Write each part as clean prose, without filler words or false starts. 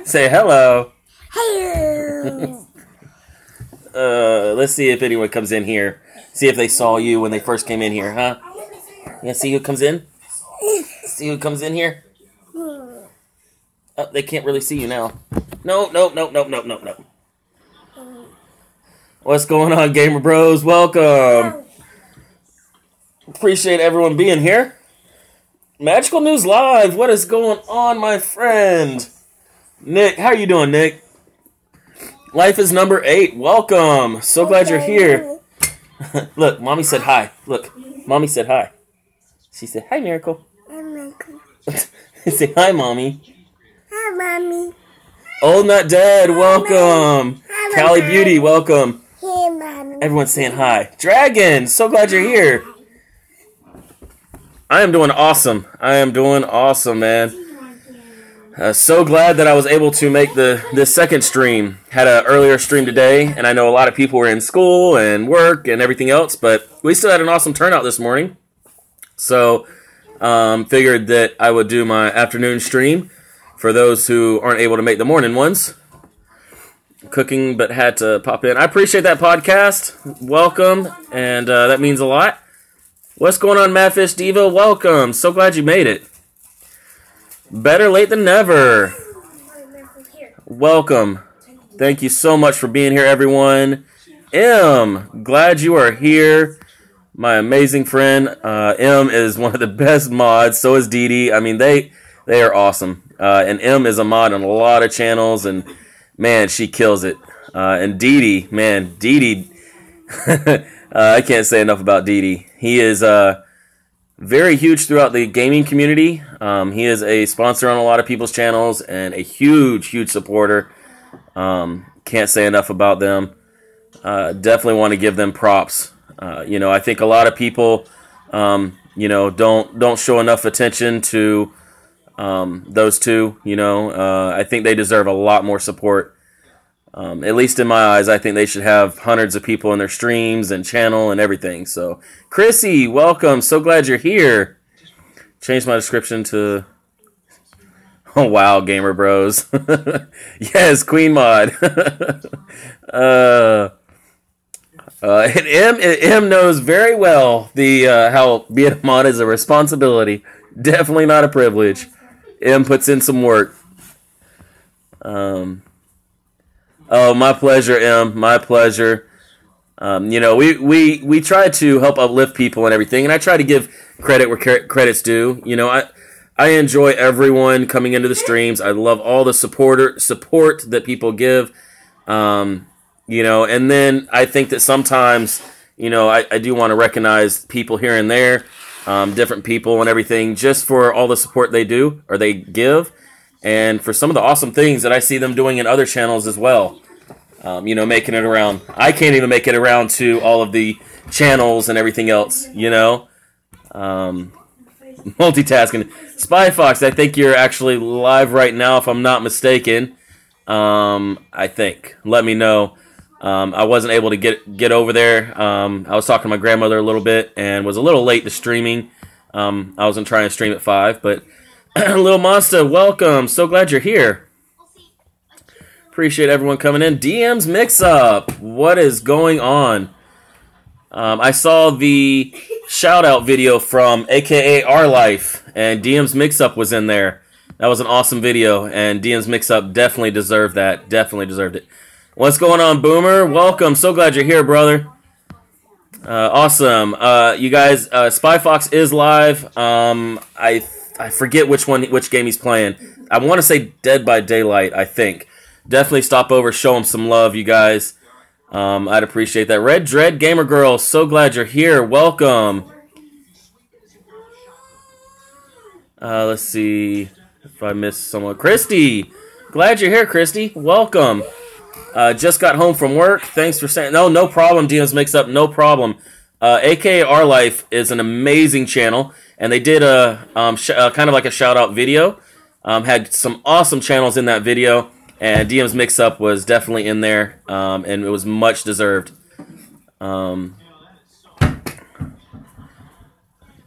Say hello. Hello. Let's see if anyone comes in here. See if they saw you when they first came in here, huh? Yeah, see who comes in? See who comes in here? Oh, they can't really see you now. No. What's going on, Gamer Bros? Welcome. Appreciate everyone being here. Magical News Live. What is going on, my friend? Nick, how are you doing, Nick? Life is number 8. Welcome. So glad you're here. Look, Mommy said hi. Look, Mommy said hi. She said, hi, Miracle. Hi, Michael. Say hi, Mommy. Hi, Mommy. Old Not Dead, welcome. Hi, Callie Mommy. Beauty, welcome. Hey, Mommy. Everyone's saying hi. Dragon, so glad you're here. I am doing awesome. Man. So glad that I was able to make this second stream. Had an earlier stream today, and I know a lot of people were in school and work and everything else, but we still had an awesome turnout this morning. So, figured that I would do my afternoon stream for those who aren't able to make the morning ones. Cooking, but had to pop in. I appreciate that podcast. Welcome, and that means a lot. What's going on, Madfish Diva? Welcome. So glad you made it. Better late than never. Welcome. Thank you so much for being here, everyone. Glad you are here. My amazing friend, M is one of the best mods. So is Dee Dee. I mean, they are awesome. And M is a mod on a lot of channels, and man, she kills it. And Dee Dee, I can't say enough about Dee Dee. He is very huge throughout the gaming community. He is a sponsor on a lot of people's channels and a huge supporter. Can't say enough about them. Definitely want to give them props. I think a lot of people, don't show enough attention to those two. I think they deserve a lot more support. At least in my eyes, I think they should have hundreds of people in their streams and channel and everything. So, Chrissy, welcome. So glad you're here. Changed my description to... Oh, wow, Gamer Bros. Yes, Queen Mod. And M knows very well how being a mod is a responsibility. Definitely not a privilege. M puts in some work. Oh, my pleasure, M. My pleasure. We try to help uplift people and everything, and I try to give credit where credit's due. I enjoy everyone coming into the streams. I love all the support that people give. And then I think that sometimes, I do want to recognize people here and there, different people and everything, just for all the support they do or they give. And for some of the awesome things that I see them doing in other channels as well. Making it around. I can't even make it around to all of the channels and everything else, multitasking. Spy Fox, I think you're actually live right now, if I'm not mistaken. I think. Let me know. I wasn't able to get over there. I was talking to my grandmother a little bit and was a little late to streaming. I wasn't trying to stream at 5, but... Little Monster, welcome. So glad you're here. Appreciate everyone coming in. DM's Mix-Up. What is going on? I saw the shout-out video from AKA Our Life, and DM's Mix-Up was in there. That was an awesome video, and DM's Mix-Up definitely deserved that. Definitely deserved it. What's going on, Boomer? Welcome. So glad you're here, brother. Awesome. You guys, Spy Fox is live. I forget which game he's playing. I want to say Dead by Daylight, I think. Definitely stop over, show him some love, you guys. I'd appreciate that. Red Dread Gamer Girl, so glad you're here. Welcome. Let's see if I missed someone. Christy, glad you're here, Christy. Welcome. Just got home from work. Thanks for saying... No problem, DMs Mix-Up, no problem. AKA Our Life is an amazing channel. And they did a kind of like a shout-out video. Had some awesome channels in that video. And DM's Mix-Up was definitely in there. And it was much deserved.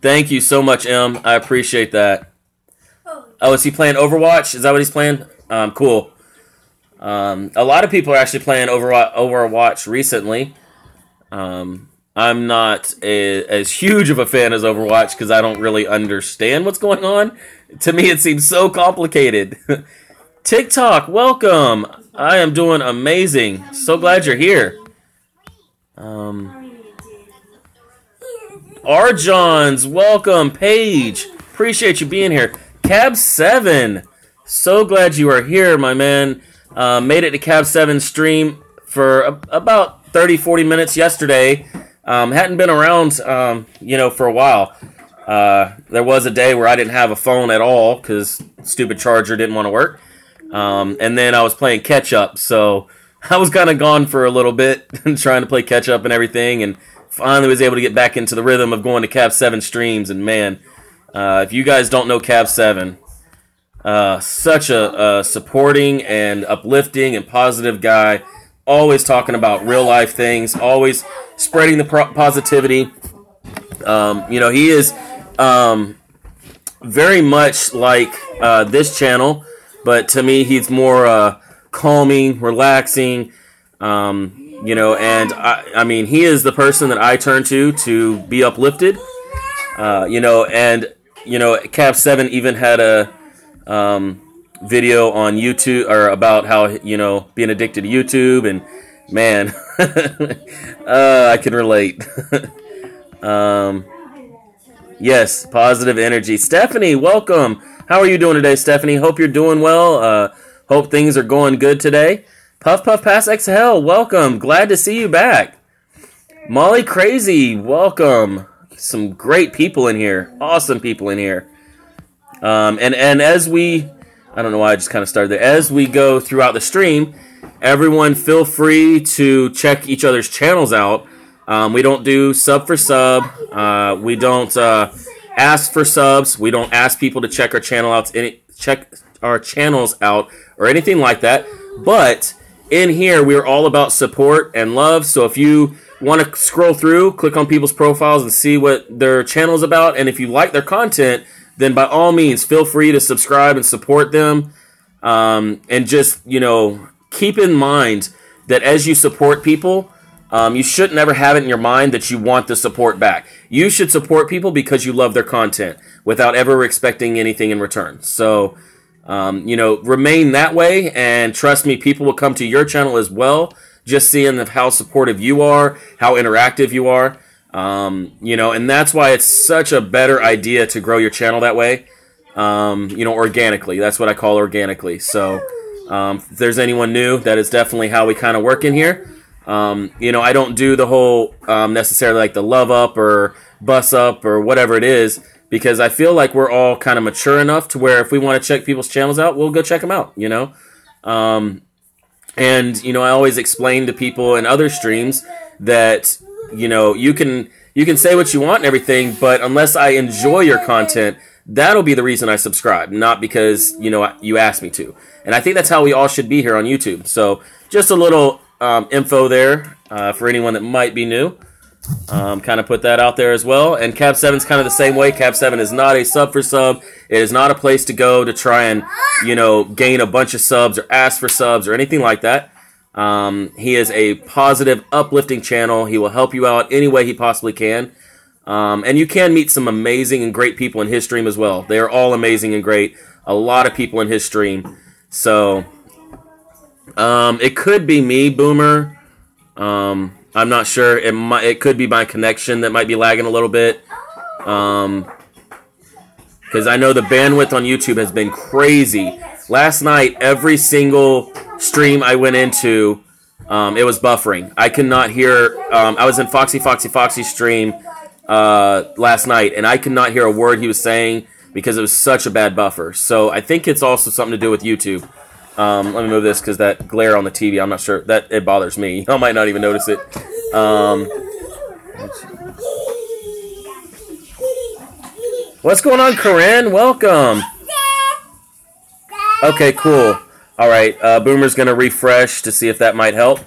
Thank you so much, M. I appreciate that. Oh, is he playing Overwatch? Is that what he's playing? Cool. A lot of people are actually playing Overwatch recently. I'm not as huge of a fan as Overwatch because I don't really understand what's going on. To me, it seems so complicated. TikTok, welcome. I am doing amazing. So glad you're here. Arjons, welcome. Paige, appreciate you being here. Cab7, so glad you are here, my man. Made it to Cab7 stream for about 30-40 minutes yesterday. Hadn't been around, for a while. There was a day where I didn't have a phone at all because stupid charger didn't want to work. And then I was playing catch up, so I was kind of gone for a little bit trying to play catch up and everything, and finally was able to get back into the rhythm of going to Cab7 streams. And man, if you guys don't know Cab7, such a supporting and uplifting and positive guy, always talking about real life things, always spreading the positivity. He is very much like this channel, but to me he's more calming, relaxing, and I mean he is the person that I turn to be uplifted. Cab7 even had a video on YouTube or about how being addicted to YouTube, and man, I can relate. Yes, positive energy. Stephanie, welcome. How are you doing today, Stephanie? Hope you're doing well. Hope things are going good today. Puff Puff Pass Exhale, welcome. Glad to see you back. Molly Crazy, welcome. Some great people in here. Awesome people in here. And as we, I don't know why I just kind of started there. As we go throughout the stream, everyone feel free to check each other's channels out. We don't do sub for sub. We don't ask for subs. We don't ask people to check our channels out or anything like that. But in here, we're all about support and love. So if you want to scroll through, click on people's profiles and see what their channel is about, and if you like their content, then by all means, feel free to subscribe and support them. And just, keep in mind that as you support people, you shouldn't ever have it in your mind that you want the support back. You should support people because you love their content without ever expecting anything in return. So, remain that way, and trust me, people will come to your channel as well, just seeing how supportive you are, how interactive you are. And that's why it's such a better idea to grow your channel that way, organically. That's what I call organically. So, if there's anyone new, that is definitely how we kind of work in here. I don't do the whole, necessarily like the love up or bus up or whatever it is, because I feel like we're all kind of mature enough to where if we want to check people's channels out, we'll go check them out, I always explain to people in other streams that, you can say what you want and everything, but unless I enjoy your content, that'll be the reason I subscribe, not because, you asked me to. And I think that's how we all should be here on YouTube. So just a little info there for anyone that might be new. Kind of put that out there as well. And Cab7's kind of the same way. Cab7 is not a sub for sub. It is not a place to go to try and, gain a bunch of subs or ask for subs or anything like that. He is a positive, uplifting channel. He will help you out any way he possibly can. And you can meet some amazing and great people in his stream as well. They are all amazing and great. A lot of people in his stream. So, it could be me, Boomer. I'm not sure. It could be my connection that might be lagging a little bit. Because I know the bandwidth on YouTube has been crazy. Last night, every single stream I went into, it was buffering. I could not hear. I was in Foxy stream last night, and I could not hear a word he was saying because it was such a bad buffer. So I think it's also something to do with YouTube. Let me move this because that glare on the TV, I'm not sure. That it bothers me. I might not even notice it. What's going on, Corinne? Welcome. Okay, cool. All right, Boomer's going to refresh to see if that might help.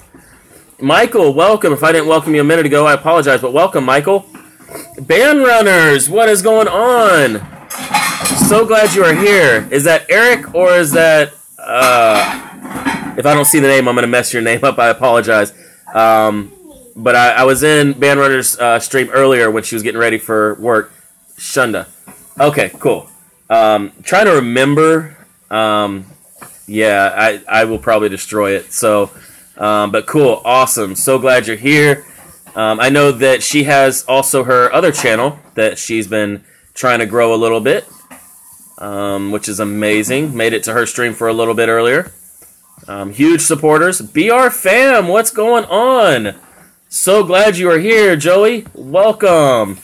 Michael, welcome. If I didn't welcome you a minute ago, I apologize, but welcome, Michael. Band Runners, what is going on? So glad you are here. Is that Eric or is that? If I don't see the name, I'm gonna mess your name up. I apologize. But I was in Band Runner's stream earlier when she was getting ready for work. Shunda. Okay, cool. Trying to remember. Yeah, I will probably destroy it. So, but cool, awesome. So glad you're here. I know that she has also her other channel that she's been trying to grow a little bit, which is amazing. Made it to her stream for a little bit earlier. Huge supporters. BR fam, what's going on? So glad you are here, Joey. Welcome.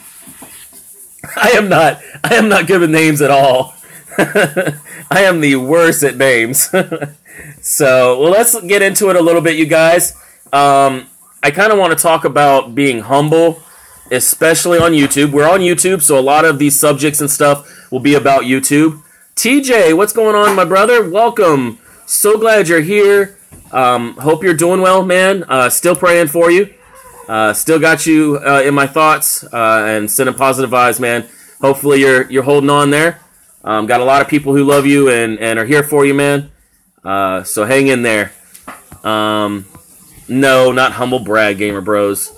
I am not good with names at all. I am the worst at names. So, well, let's get into it a little bit, you guys. I kind of want to talk about being humble, especially on YouTube. We're on YouTube, so a lot of these subjects and stuff will be about YouTube. TJ, what's going on, my brother? Welcome. So glad you're here. Hope you're doing well, man. Still praying for you. Still got you in my thoughts and sending positive vibes, man. Hopefully you're holding on there. Got a lot of people who love you and are here for you, man. So hang in there. No, not humble brag, Gamer Bros.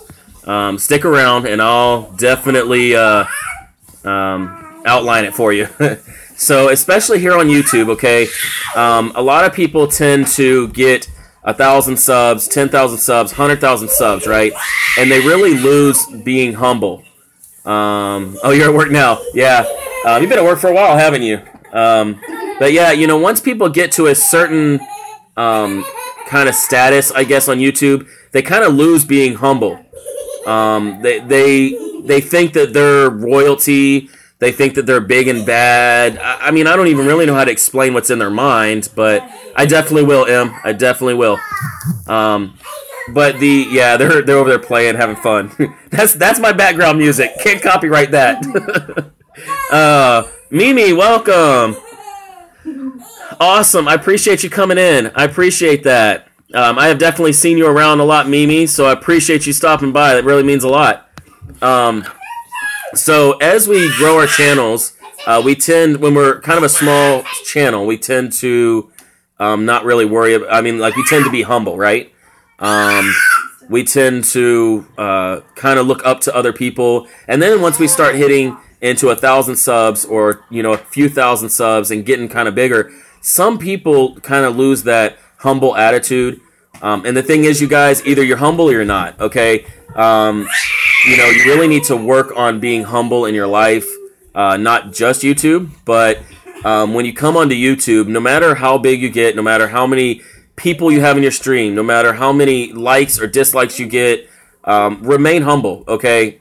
Stick around, and I'll definitely outline it for you. So, especially here on YouTube, okay, a lot of people tend to get 1,000 subs, 10,000 subs, 100,000 subs, right? And they really lose being humble. Oh, you're at work now. Yeah. You've been at work for a while, haven't you? But yeah, you know, once people get to a certain kind of status, I guess, on YouTube, they kind of lose being humble. They think that they're royalty. They think that they're big and bad. I mean, I don't even really know how to explain what's in their mind, but I definitely will, Em. I definitely will. But they're over there playing, having fun. That's my background music. Can't copyright that. Mimi, welcome. Awesome. I appreciate you coming in. I appreciate that. I have definitely seen you around a lot, Mimi, so I appreciate you stopping by. That really means a lot. So as we grow our channels, we tend, when we're kind of a small channel, we tend to not really worry about, I mean, like, we tend to be humble, right? We tend to kind of look up to other people, and then once we start hitting into 1,000 subs or, you know, a few thousand subs and getting kind of bigger, some people kind of lose that humble attitude. And the thing is, you guys, either you're humble or you're not, okay? You know, you really need to work on being humble in your life, not just YouTube, but when you come onto YouTube, no matter how big you get, no matter how many people you have in your stream, no matter how many likes or dislikes you get, remain humble, okay?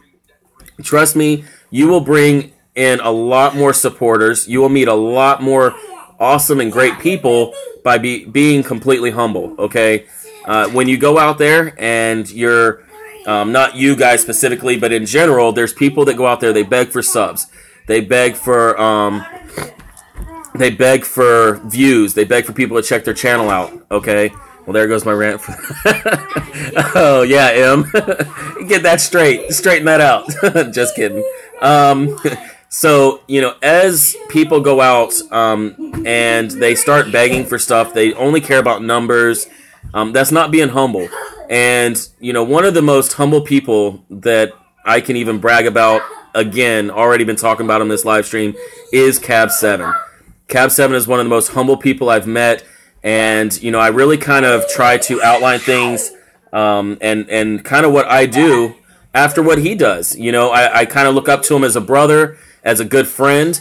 Trust me, you will bring in a lot more supporters. You will meet a lot more awesome and great people by being completely humble, okay? When you go out there and you're, not you guys specifically, but in general, there's people that go out there, they beg for subs. They beg for views. They beg for people to check their channel out, okay? Well, there goes my rant. Oh, yeah, Em. Get that straight. Straighten that out. Just kidding. So, you know, as people go out and they start begging for stuff, they only care about numbers. That's not being humble. And, you know, one of the most humble people that I can even brag about, again, already been talking about on this live stream, is Cab7. Cab7 is one of the most humble people I've met. And, you know, I really kind of try to outline things and kind of what I do after what he does. You know, I kind of look up to him as a brother, as a good friend,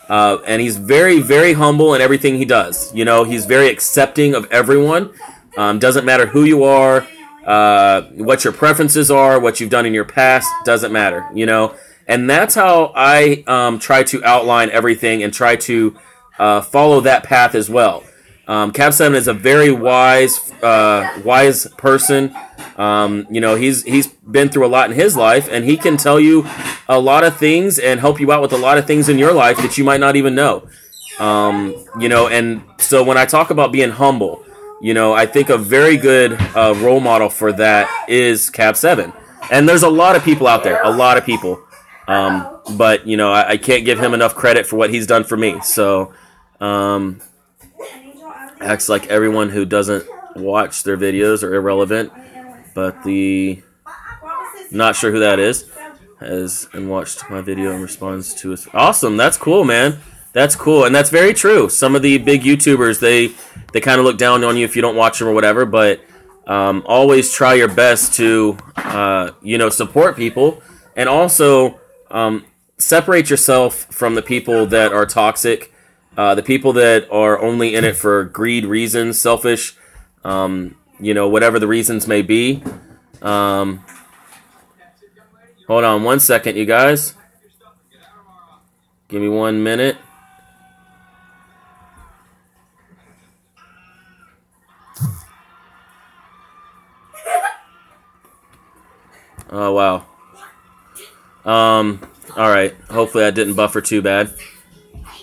and he's very, very humble in everything he does. You know, he's very accepting of everyone. Doesn't matter who you are, what your preferences are, what you've done in your past, doesn't matter, you know. And that's how I try to outline everything and try to follow that path as well. Cab7 is a very wise person. You know, he's been through a lot in his life, and he can tell you a lot of things and help you out with a lot of things in your life that you might not even know. You know, and so when I talk about being humble, you know, I think a very good role model for that is Cab7. And there's a lot of people out there, a lot of people. but you know, I can't give him enough credit for what he's done for me. So, acts like everyone who doesn't watch their videos are irrelevant, but not sure who that is, has and watched my video and responds to us. Awesome, that's cool, man. That's cool, and that's very true. Some of the big YouTubers, they kind of look down on you if you don't watch them or whatever, but always try your best to, support people, and also separate yourself from the people that are toxic, the people that are only in it for greed reasons, selfish, whatever the reasons may be. Hold on 1 second, you guys. Give me 1 minute. Oh, wow. All right. Hopefully I didn't buffer too bad.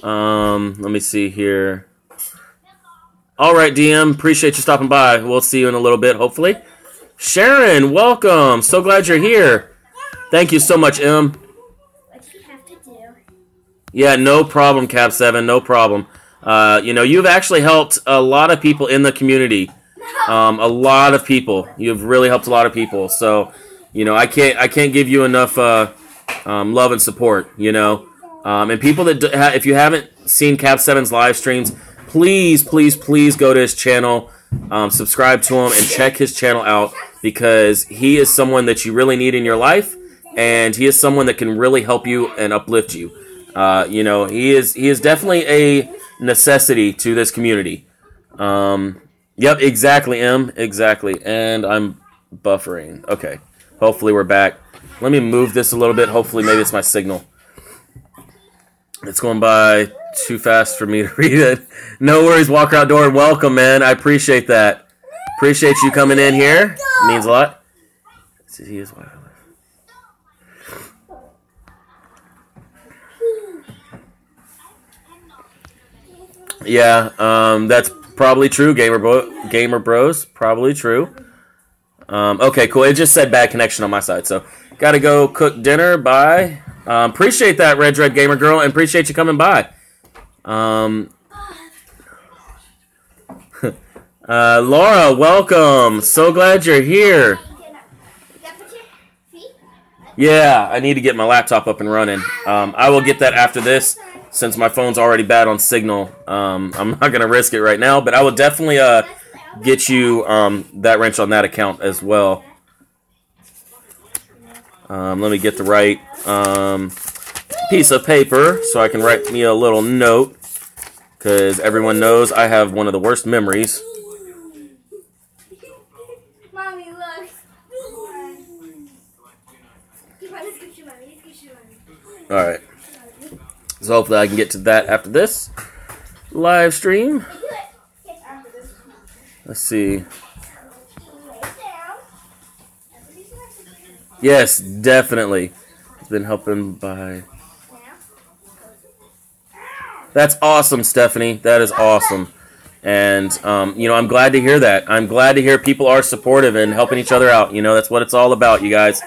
Let me see here. All right, DM. Appreciate you stopping by. We'll see you in a little bit, hopefully. Sharon, welcome. So glad you're here. Thank you so much, M. What do you have to do? Yeah, no problem, Cap7. No problem. You've actually helped a lot of people in the community. A lot of people. You've really helped a lot of people. So, I can't give you enough love and support. And people that if you haven't seen Cap7's live streams, please go to his channel, subscribe to him, and check his channel out, because he is someone that you really need in your life, and he is someone that can really help you and uplift you. He is definitely a necessity to this community. Yep, exactly, M, exactly. And I'm buffering. Okay, hopefully we're back. Let me move this a little bit. Hopefully, maybe it's my signal. It's going by too fast for me to read it. No worries, Walker Outdoor. Welcome, man. I appreciate that. Appreciate you coming in here. It means a lot. He is wild. Yeah, that's probably true, Gamer Bros. Probably true. Okay, cool. It just said bad connection on my side, so gotta go cook dinner. Bye. Appreciate that, Red Gamer Girl, and appreciate you coming by. Laura, welcome. So glad you're here. Yeah, I need to get my laptop up and running. I will get that after this, since my phone's already bad on signal. I'm not going to risk it right now, but I will definitely get you that wrench on that account as well. Let me get the right piece of paper so I can write me a little note, because everyone knows I have one of the worst memories. Mommy, look. Alright. So hopefully I can get to that after this live stream. Let's see. Yes, definitely. It's been helping by... That's awesome, Stephanie. That is awesome. And, I'm glad to hear that. I'm glad to hear people are supportive and helping each other out. That's what it's all about, you guys.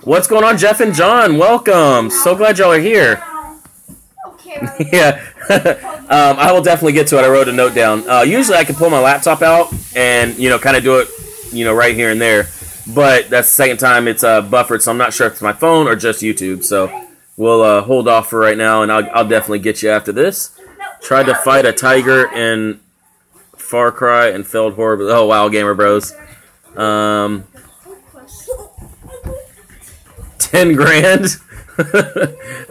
What's going on, Jeff and John? Welcome. So glad y'all are here. Yeah. I will definitely get to it. I wrote a note down. Usually I can pull my laptop out and, kind of do it, right here and there. But that's the second time it's buffered, so I'm not sure if it's my phone or just YouTube. So we'll hold off for right now, and I'll definitely get you after this. Tried to fight a tiger in Far Cry and failed horribly. Oh, wow, Gamer Bros. 10 grand?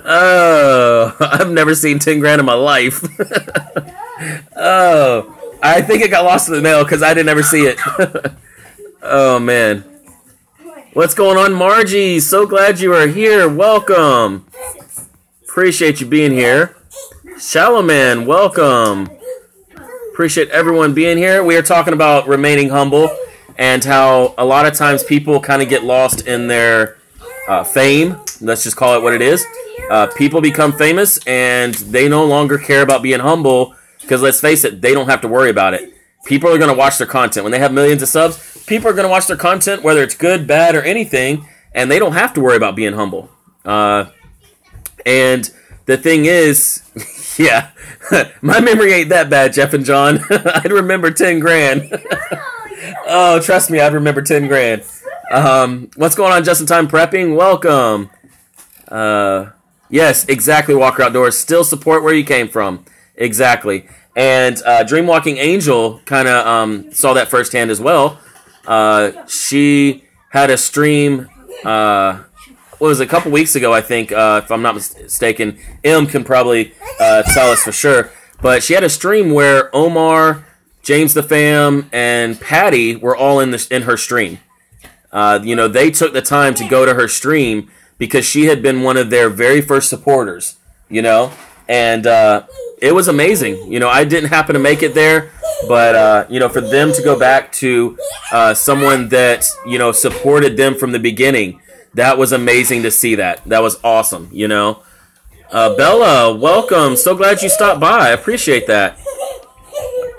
Oh, I've never seen 10 grand in my life. Oh, I think it got lost in the mail because I didn't ever see it. Oh, man. What's going on, Margie? So glad you are here. Welcome. Appreciate you being here. Shallow Man, welcome. Appreciate everyone being here. We are talking about remaining humble and how a lot of times people kind of get lost in their fame. Let's just call it what it is. People become famous and they no longer care about being humble because, let's face it, they don't have to worry about it. People are going to watch their content. When they have millions of subs, people are going to watch their content, whether it's good, bad, or anything, and they don't have to worry about being humble. And the thing is, yeah, my memory ain't that bad, Jeff and John. I'd remember 10 grand. Oh, trust me, I'd remember 10 grand. What's going on, Just in Time Prepping? Welcome. Yes, exactly, Walker Outdoors. Still support where you came from. Exactly. And Dreamwalking Angel kind of saw that firsthand as well. She had a stream, what was it, a couple weeks ago, I think, if I'm not mistaken. Em can probably tell us for sure. But she had a stream where Omar, James the Fam, and Patty were all in her stream. They took the time to go to her stream because she had been one of their very first supporters, and it was amazing. I didn't happen to make it there, but, for them to go back to someone that, supported them from the beginning, that was amazing to see that. That was awesome, Bella, welcome. So glad you stopped by. I appreciate that.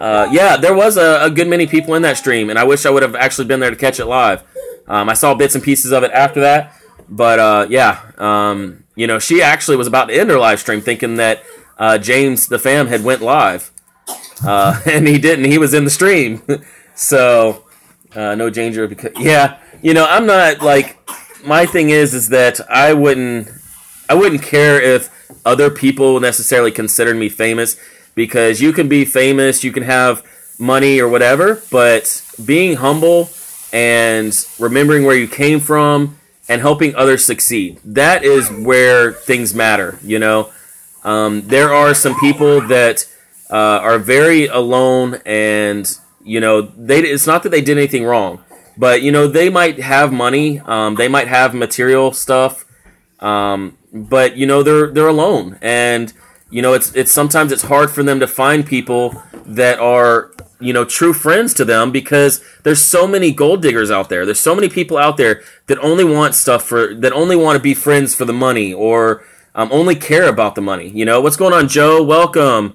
Yeah, there was a good many people in that stream, and I wish I would have actually been there to catch it live. I saw bits and pieces of it after that, but she actually was about to end her live stream thinking that James the Fam had went live, and he didn't. He was in the stream, so no danger. Because I'm not like, my thing is that I wouldn't care if other people necessarily considered me famous, because you can be famous, you can have money or whatever, but being humble and remembering where you came from and helping others succeed, that is where things matter. There are some people that are very alone, and it's not that they did anything wrong, but they might have money, they might have material stuff, but they're alone, and it's sometimes it's hard for them to find people that are true friends to them, because there's so many gold diggers out there. There's so many people out there that only want that only want to be friends for the money, or only care about the money. What's going on, Joe? Welcome.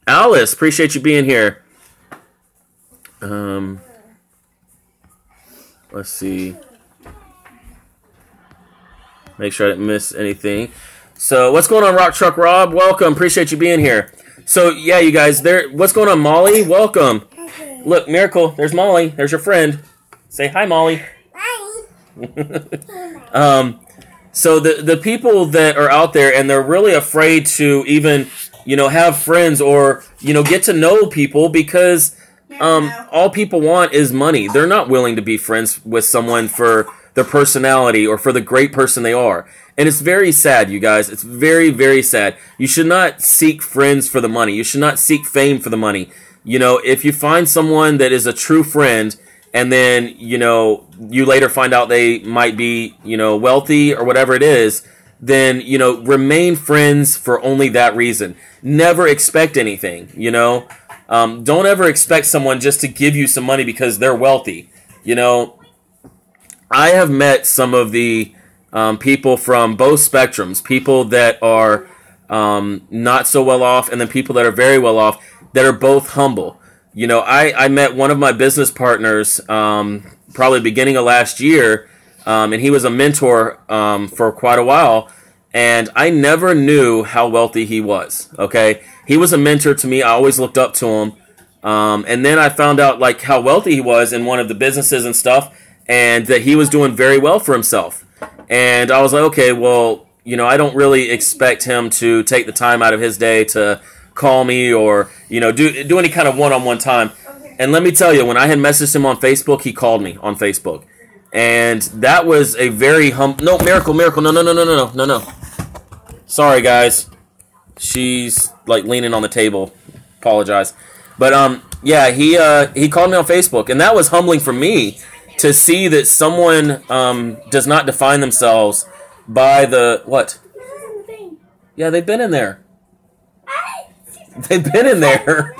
Alice, appreciate you being here. Let's see. Make sure I didn't miss anything. So, what's going on, Rock Truck Rob? Welcome. Appreciate you being here. So, yeah, you guys, what's going on, Molly? Welcome. Look, Miracle, there's Molly. There's your friend. Say hi, Molly. Hi. So, the people that are out there, and they're really afraid to even, have friends or, get to know people, because all people want is money. They're not willing to be friends with someone for their personality or for the great person they are. And it's very sad, you guys. It's very, very sad. You should not seek friends for the money. You should not seek fame for the money. If you find someone that is a true friend, and then, you later find out they might be, wealthy or whatever it is, then, remain friends for only that reason. Never expect anything, Don't ever expect someone just to give you some money because they're wealthy. I have met some of the people from both spectrums, people that are not so well off, and then people that are very well off, that are both humble. I met one of my business partners probably beginning of last year, and he was a mentor for quite a while, and I never knew how wealthy he was, okay? He was a mentor to me. I always looked up to him, and then I found out like how wealthy he was in one of the businesses and stuff, and that he was doing very well for himself. And I was like, okay, well, I don't really expect him to take the time out of his day to call me or, do any kind of one-on-one time. Okay. And let me tell you, when I had messaged him on Facebook, he called me on Facebook. And that was a very no, Miracle, no. Sorry, guys. She's, like, leaning on the table. Apologize. But, yeah, he called me on Facebook. And that was humbling for me, to see that someone does not define themselves by the... What? Yeah, they've been in there. They've been in there.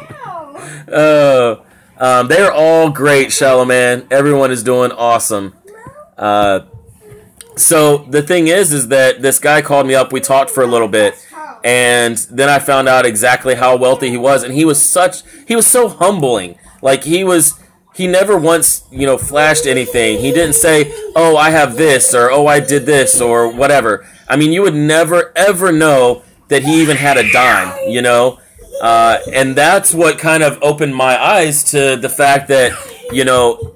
They're all great, Shallow Man. Everyone is doing awesome. So the thing is that this guy called me up. We talked for a little bit. And then I found out exactly how wealthy he was. And he was so humbling. Like, he never once, flashed anything. He didn't say, oh, I have this, or oh, I did this, or whatever. I mean, you would never ever know that he even had a dime, you know. And that's what kind of opened my eyes to the fact that, you know,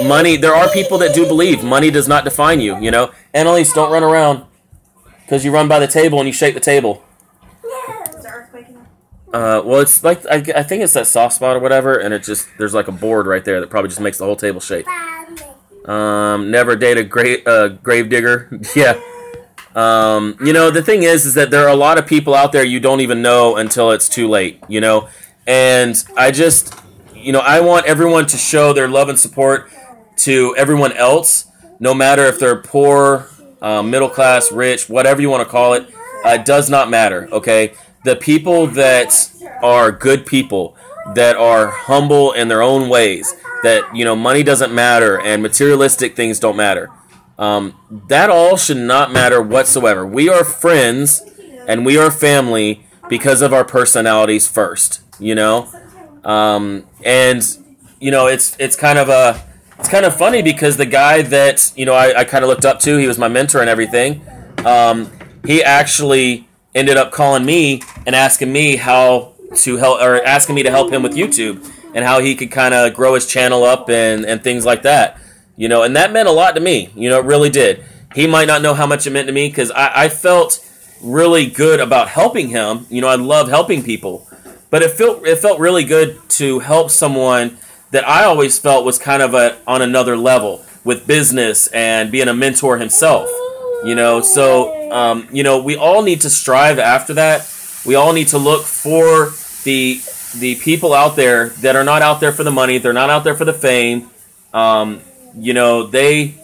money. There are people that do believe money does not define you. You know, Annalise, don't run around because you run by the table and you shake the table. Well, it's like I think it's that soft spot or whatever, and it just there's like a board right there that probably just makes the whole table shake. Never date a grave digger. Yeah. You know, the thing is that there are a lot of people out there you don't even know until it's too late. You know, and I just, you know, I want everyone to show their love and support to everyone else, no matter if they're poor, middle class, rich, whatever you want to call it. It does not matter. Okay. The people that are good people, that are humble in their own ways, that, you know, money doesn't matter and materialistic things don't matter. That all should not matter whatsoever. We are friends and we are family because of our personalities first, you know? And, you know, it's kind of funny because the guy that, you know, I kind of looked up to, he was my mentor and everything. He actually ended up calling me and asking me how to help, or asking me to help him with YouTube and how he could kind of grow his channel up and things like that, you know, and that meant a lot to me, you know, it really did. He might not know how much it meant to me because I felt really good about helping him. You know, I love helping people, but it felt really good to help someone that I always felt was kind of on another level with business and being a mentor himself. You know, so, you know, we all need to strive after that. We all need to look for the people out there that are not out there for the money. They're not out there for the fame. You know, they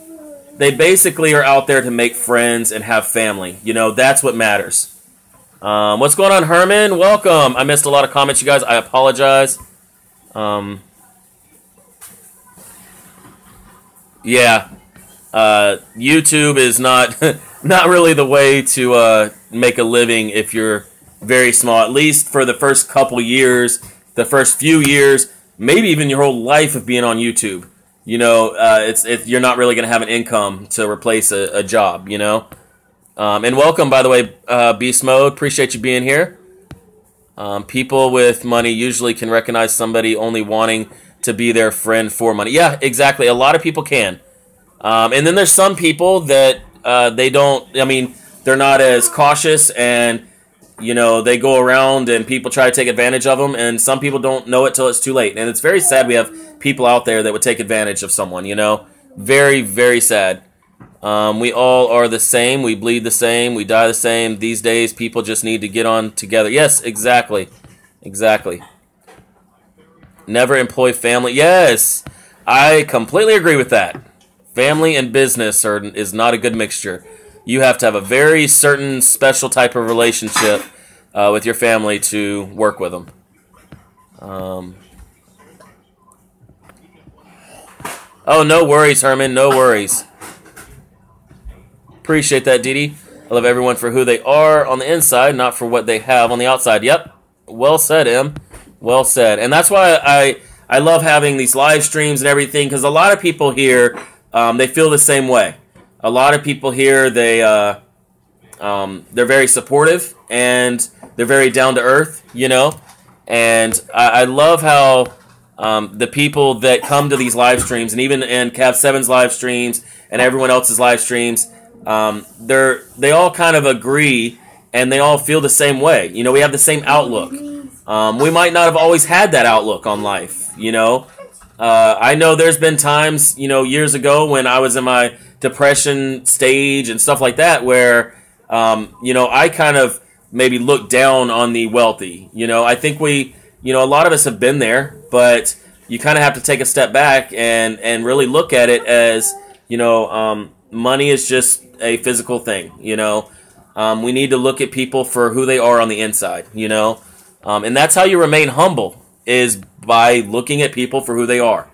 basically are out there to make friends and have family. You know, that's what matters. What's going on, Herman? Welcome. I missed a lot of comments, you guys. I apologize. Yeah. YouTube is not not really the way to make a living if you're very small. At least for the first couple years, the first few years, maybe even your whole life of being on YouTube. You know, you're not really going to have an income to replace a job. You know, and welcome, by the way, Beast Mode. Appreciate you being here. People with money usually can recognize somebody only wanting to be their friend for money. Yeah, exactly. A lot of people can. And then there's some people that they don't, I mean, they're not as cautious and, you know, they go around and people try to take advantage of them, and some people don't know it till it's too late. And it's very sad we have people out there that would take advantage of someone, you know. Very, very sad. We all are the same. We bleed the same. We die the same. These days, people just need to get on together. Yes, exactly. Exactly. Never employ family. Yes, I completely agree with that. Family and business is not a good mixture. You have to have a very certain special type of relationship with your family to work with them. Oh, no worries, Herman. No worries. Appreciate that, Didi. I love everyone for who they are on the inside, not for what they have on the outside. Yep. Well said, Em. Well said. And that's why I love having these live streams and everything, because a lot of people here, they feel the same way. A lot of people here, they're very supportive and they're very down to earth, you know. And I love how the people that come to these live streams, and even in Cav 7's live streams and everyone else's live streams, they all kind of agree and they all feel the same way. You know, we have the same outlook. We might not have always had that outlook on life, you know. I know there's been times, you know, years ago when I was in my depression stage and stuff like that where, you know, I kind of maybe looked down on the wealthy. You know, I think a lot of us have been there, but you kind of have to take a step back and really look at it as, you know, money is just a physical thing, you know. We need to look at people for who they are on the inside, you know. And that's how you remain humble, is by looking at people for who they are.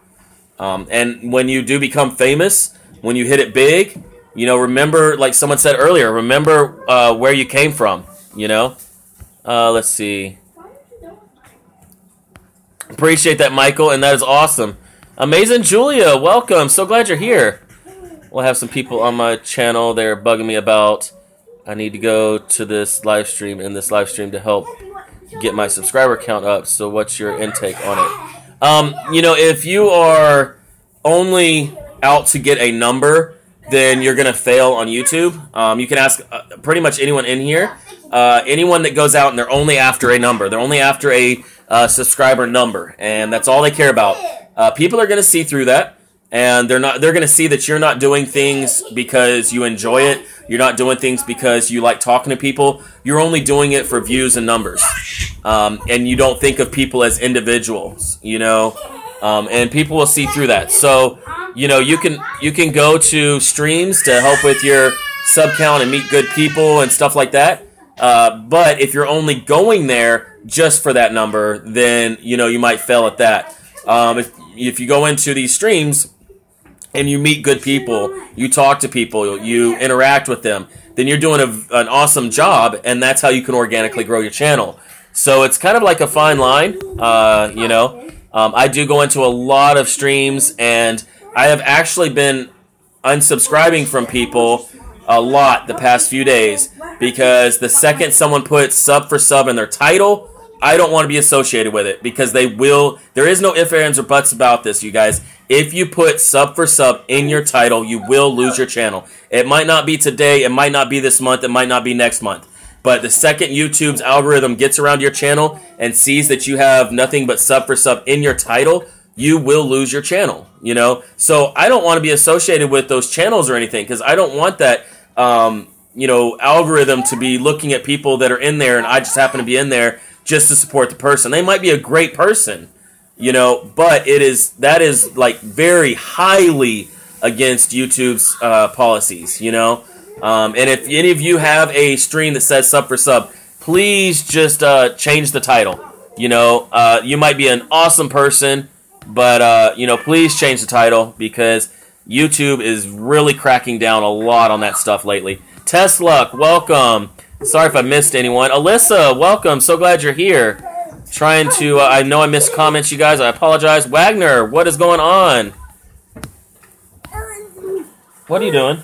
And when you do become famous, when you hit it big, you know, remember, like someone said earlier, remember where you came from, you know. Let's see. Appreciate that, Michael, and that is awesome. Amazing Julia, welcome. So glad you're here. We'll have some people on my channel. They're bugging me about I need to go to this live stream to help get my subscriber count up. So what's your intake on it? If you are only out to get a number, then you're going to fail on YouTube. You can ask pretty much anyone in here. Anyone that goes out and they're only after a number. They're only after a subscriber number. And that's all they care about. People are going to see through that. And they're going to see that you're not doing things because you enjoy it. You're not doing things because you like talking to people. You're only doing it for views and numbers. And you don't think of people as individuals, and people will see through that. So, you can go to streams to help with your sub count and meet good people and stuff like that. But if you're only going there just for that number, then, you might fail at that. If you go into these streams and you meet good people, you talk to people, you interact with them, then you're doing an awesome job, and that's how you can organically grow your channel. So it's kind of like a fine line, I do go into a lot of streams, and I have actually been unsubscribing from people a lot the past few days, because the second someone puts sub for sub in their title, I don't want to be associated with it, because there is no ifs, ands, or buts about this, you guys. If you put sub for sub in your title, you will lose your channel. It might not be today, it might not be this month, it might not be next month. But the second YouTube's algorithm gets around your channel and sees that you have nothing but sub for sub in your title, you will lose your channel, So I don't want to be associated with those channels or anything, because I don't want that, algorithm to be looking at people that are in there, and I just happen to be in there just to support the person. They might be a great person, but that is like very highly against YouTube's policies, and if any of you have a stream that says sub for sub, please just change the title. You might be an awesome person, but please change the title, because YouTube is really cracking down a lot on that stuff lately. Tesla, welcome. Sorry if I missed anyone. Alyssa, welcome. So glad you're here. I know I missed comments, you guys. I apologize. Wagner, what is going on? What are you doing?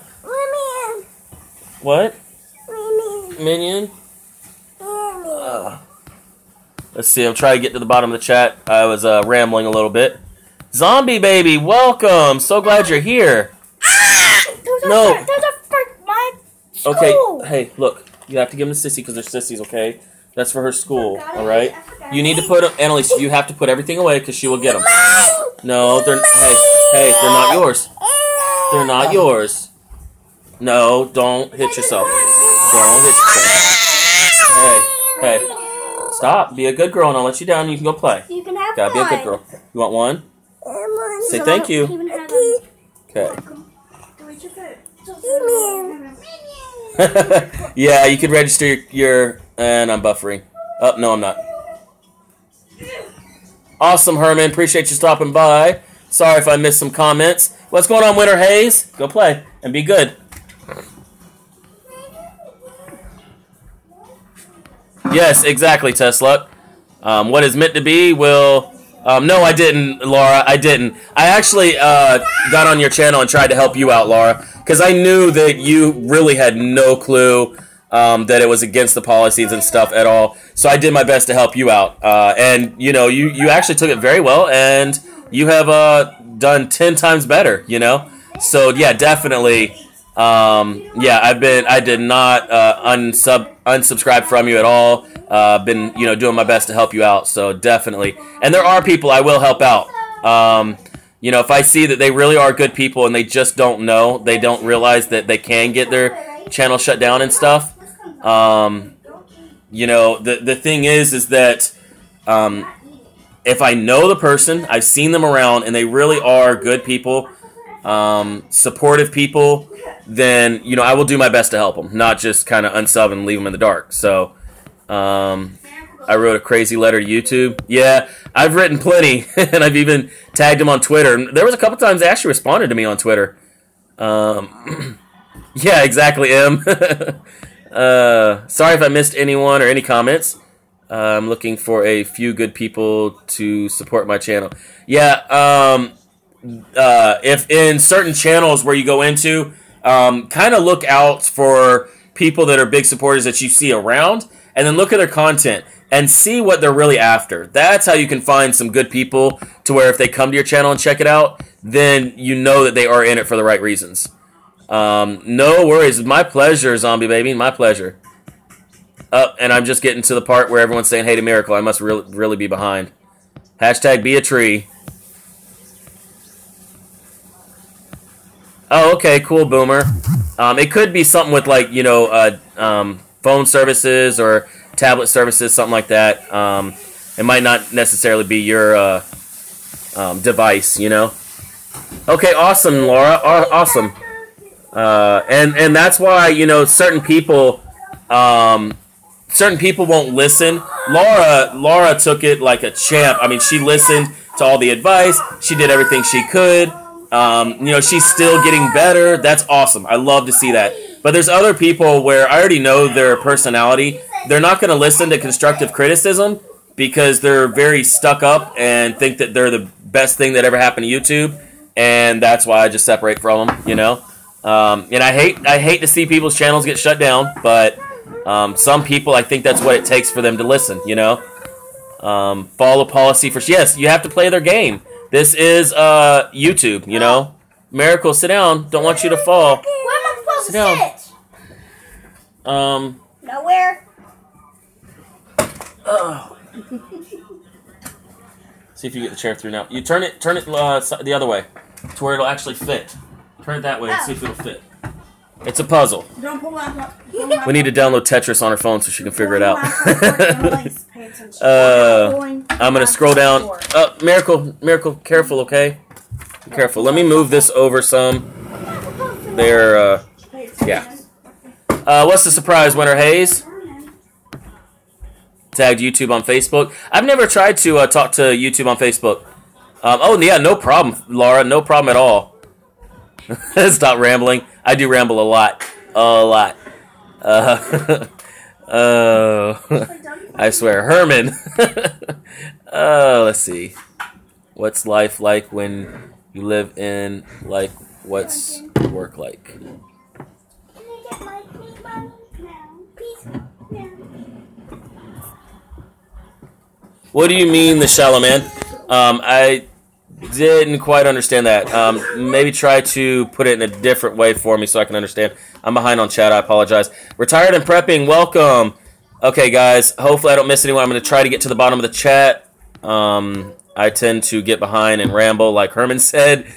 What? Minion? Let's see. I'm trying to get to the bottom of the chat. I was rambling a little bit. Zombie baby, welcome. So glad you're here. No. Okay. Hey, look. You have to give them to Sissy because they're sissies, okay? That's for her school, all right? You need to put them, Annalise, you have to put everything away because she will get them. No, they're not yours. They're not yours. No, don't hit yourself. Don't hit yourself. Hey. Stop. Be a good girl, and I'll let you down, and you can go play. You can have Gotta be a good girl. You want one? Say thank you. Okay. Yeah, you could register your and I'm buffering. Oh, no, I'm not. Awesome, Herman. Appreciate you stopping by. Sorry if I missed some comments. What's going on, Winter Hayes? Go play and be good. Yes, exactly, Tesla. What is meant to be will... no, I didn't, Laura. I didn't. I actually got on your channel and tried to help you out, Laura, because I knew that you really had no clue that it was against the policies and stuff at all. So I did my best to help you out. And, you actually took it very well, and you have done 10 times better, So, yeah, definitely. I did not unsubscribe from you at all. Been doing my best to help you out, so definitely. And there are people I will help out. If I see that they really are good people and they just don't know, they don't realize that they can get their channel shut down and stuff. The thing is that if I know the person, I've seen them around, and they really are good people, supportive people, then I will do my best to help them, not just kind of unsub and leave them in the dark. So I wrote a crazy letter to YouTube. Yeah, I've written plenty, and I've even tagged them on Twitter. There was a couple times they actually responded to me on Twitter. Yeah, exactly, M. Sorry if I missed anyone or any comments. I'm looking for a few good people to support my channel. Yeah, if in certain channels where you go into, kind of look out for people that are big supporters that you see around, and then look at their content and see what they're really after. That's how you can find some good people to where if they come to your channel and check it out, then you know that they are in it for the right reasons. No worries. My pleasure, Zombie Baby. My pleasure. And I'm just getting to the part where everyone's saying, hey to Miracle. I must really be behind. Hashtag be a tree. Oh, okay. Cool, Boomer. It could be something with, like, you know, phone services or tablet services, something like that. It might not necessarily be your device, you know. Okay, awesome, Laura. Awesome. And that's why, you know, certain people won't listen. Laura took it like a champ. I mean, she listened to all the advice. She did everything she could. You know, she's still getting better. That's awesome. I love to see that. But there's other people where I already know their personality. They're not going to listen to constructive criticism because they're very stuck up and think that they're the best thing that ever happened to YouTube. And that's why I just separate from them, you know. And I hate to see people's channels get shut down, but some people, I think that's what it takes for them to listen, you know. Follow policy for... Yes, you have to play their game. This is YouTube, you know. Miracle, sit down. Don't want you to fall. Where am I supposed Sit to down. sit? Nowhere. Oh. See if you get the chair through now. You turn it the other way to where it'll actually fit. Turn it that way and see if it'll fit. It's a puzzle. Don't pull that. We need to download Tetris on her phone so she can figure it out. I'm gonna scroll down. Miracle, careful, okay? Be careful. Let me move this over some. There, yeah. What's the surprise, Winter Haze? Tagged YouTube on Facebook. I've never tried to talk to YouTube on Facebook. Oh, yeah, no problem, Laura. No problem at all. Stop rambling. I do ramble a lot. A lot. I swear. Herman. Let's see. What's life like when you live in, like, what's work like? Can I get my pink money now? Please. No. What do you mean, the shallow man? I didn't quite understand that. Maybe try to put it in a different way for me so I can understand. I'm behind on chat. I apologize. Retired and prepping. Welcome. Okay, guys. Hopefully I don't miss anyone. I'm going to try to get to the bottom of the chat. I tend to get behind and ramble, like Herman said.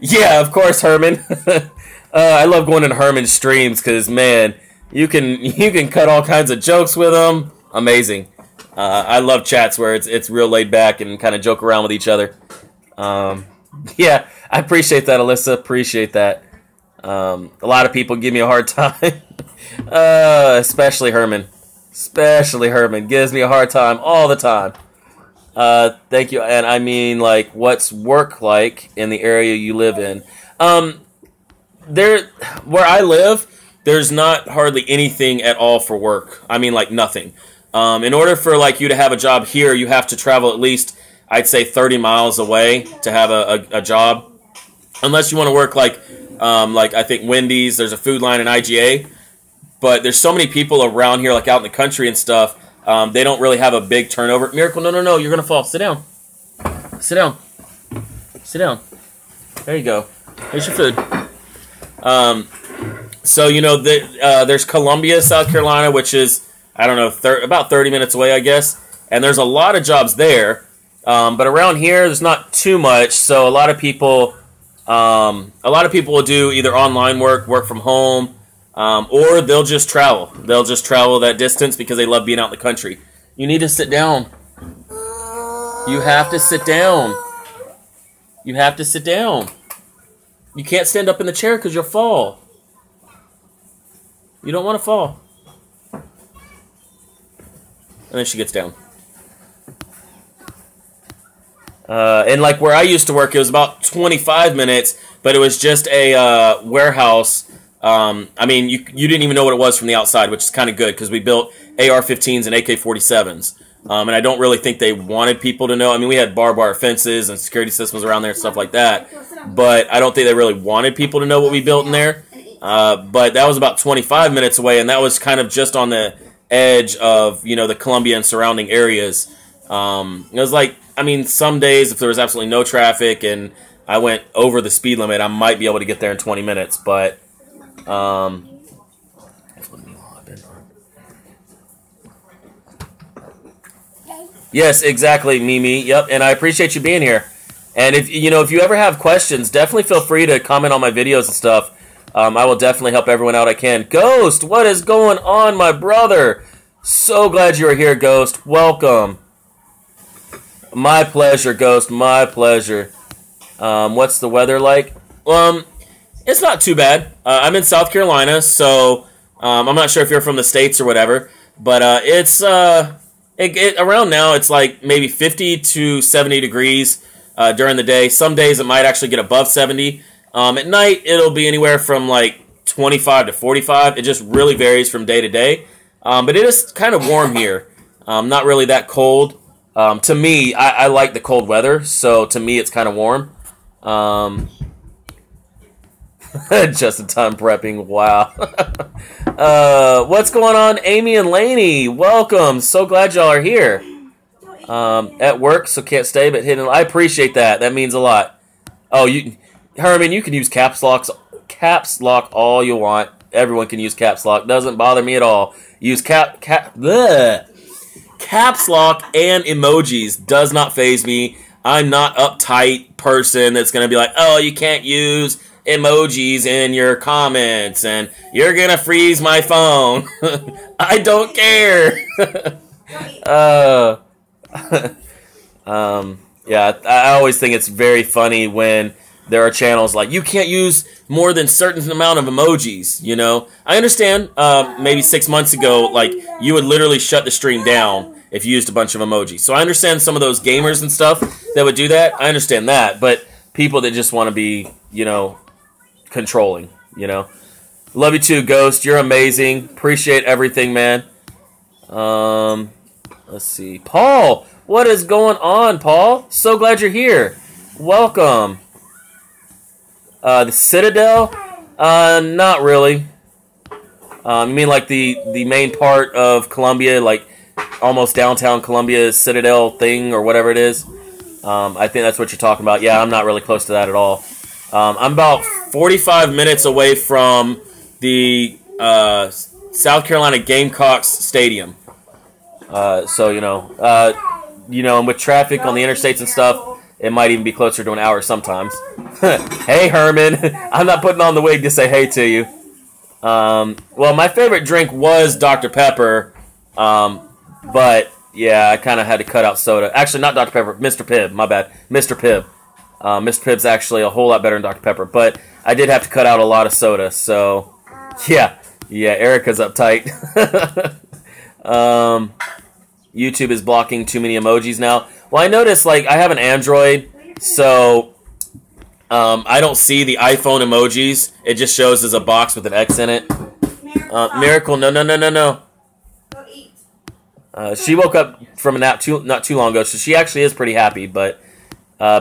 Yeah, of course, Herman. I love going to Herman's streams because, man, you can cut all kinds of jokes with them. Amazing. I love chats where it's real laid back and kind of joke around with each other. Yeah, I appreciate that, Alyssa. Appreciate that. A lot of people give me a hard time. Especially Herman. Especially Herman. Gives me a hard time all the time. Thank you. And I mean, like, what's work like in the area you live in? Where I live, there's not hardly anything at all for work. I mean, like, nothing. In order for, like, you to have a job here, you have to travel at least, I'd say, 30 miles away to have a job. Unless you want to work, like I think Wendy's, there's a Food Line and IGA. But there's so many people around here, like out in the country and stuff, they don't really have a big turnover. Miracle, no, you're going to fall. Sit down. Sit down. Sit down. There you go. Here's your food. So, you know, there's Columbia, South Carolina, which is, I don't know, about 30 minutes away, I guess. And there's a lot of jobs there. But around here, there's not too much. So a lot of people will do either online work from home, or they'll just travel. They'll just travel that distance because they love being out in the country. You need to sit down. You have to sit down. You have to sit down. You can't stand up in the chair because you'll fall. You don't want to fall. And then she gets down. And like where I used to work, it was about 25 minutes, but it was just a warehouse. I mean, you didn't even know what it was from the outside, which is kind of good because we built AR-15s and AK-47s. And I don't really think they wanted people to know. I mean, we had barbed wire fences and security systems around there and stuff like that. But I don't think they really wanted people to know what we built in there. But that was about 25 minutes away, and that was kind of just on the edge of, the Columbia and surrounding areas. It was like, some days if there was absolutely no traffic and I went over the speed limit, I might be able to get there in 20 minutes. But, yes, exactly, Mimi. Yep, and I appreciate you being here. And if you ever have questions, definitely feel free to comment on my videos and stuff. I will definitely help everyone out I can. Ghost, what is going on, my brother? So glad you are here, Ghost. Welcome. My pleasure, Ghost. My pleasure. What's the weather like? It's not too bad. I'm in South Carolina, so I'm not sure if you're from the States or whatever, but it's around now. It's like maybe 50 to 70 degrees during the day. Some days it might actually get above 70. At night, it'll be anywhere from like 25 to 45. It just really varies from day to day. But it is kind of warm here. Not really that cold. To me, I like the cold weather, so to me it's kind of warm. Just in time prepping. Wow. What's going on, Amy and Lainey? Welcome. So glad y'all are here. At work, so can't stay, but hidden. I appreciate that. That means a lot. Oh, Herman, you can use caps lock all you want. Everyone can use caps lock. Doesn't bother me at all. Use caps lock and emojis. Does not faze me. I'm not uptight person that's going to be like, oh, you can't use emojis in your comments and you're going to freeze my phone. I don't care. Yeah, I always think it's very funny when there are channels like, you can't use more than certain amount of emojis, I understand, maybe 6 months ago, like, you would literally shut the stream down if you used a bunch of emojis. So I understand some of those gamers and stuff that would do that. I understand that. But people that just want to be, controlling, Love you too, Ghost. You're amazing. Appreciate everything, man. Let's see. Paul, what is going on, Paul? So glad you're here. Welcome. The Citadel? Not really. You mean like the main part of Columbia, like almost downtown Columbia Citadel thing or whatever it is? I think that's what you're talking about. Yeah, I'm not really close to that at all. I'm about 45 minutes away from the South Carolina Gamecocks Stadium. So, and with traffic on the interstates and stuff, it might even be closer to an hour sometimes. Hey, Herman. I'm not putting on the wig to say hey to you. Well, my favorite drink was Dr. Pepper. But, yeah, I kind of had to cut out soda. Actually, not Dr. Pepper. Mr. Pibb. My bad. Mr. Pibb. Mr. Pibb's actually a whole lot better than Dr. Pepper. But I did have to cut out a lot of soda. So, yeah. Yeah, Erica's uptight. YouTube is blocking too many emojis now. Well, I noticed, I have an Android, so I don't see the iPhone emojis. It just shows as a box with an X in it. Miracle, no. Go eat. She woke up from a nap not too long ago, so she actually is pretty happy. But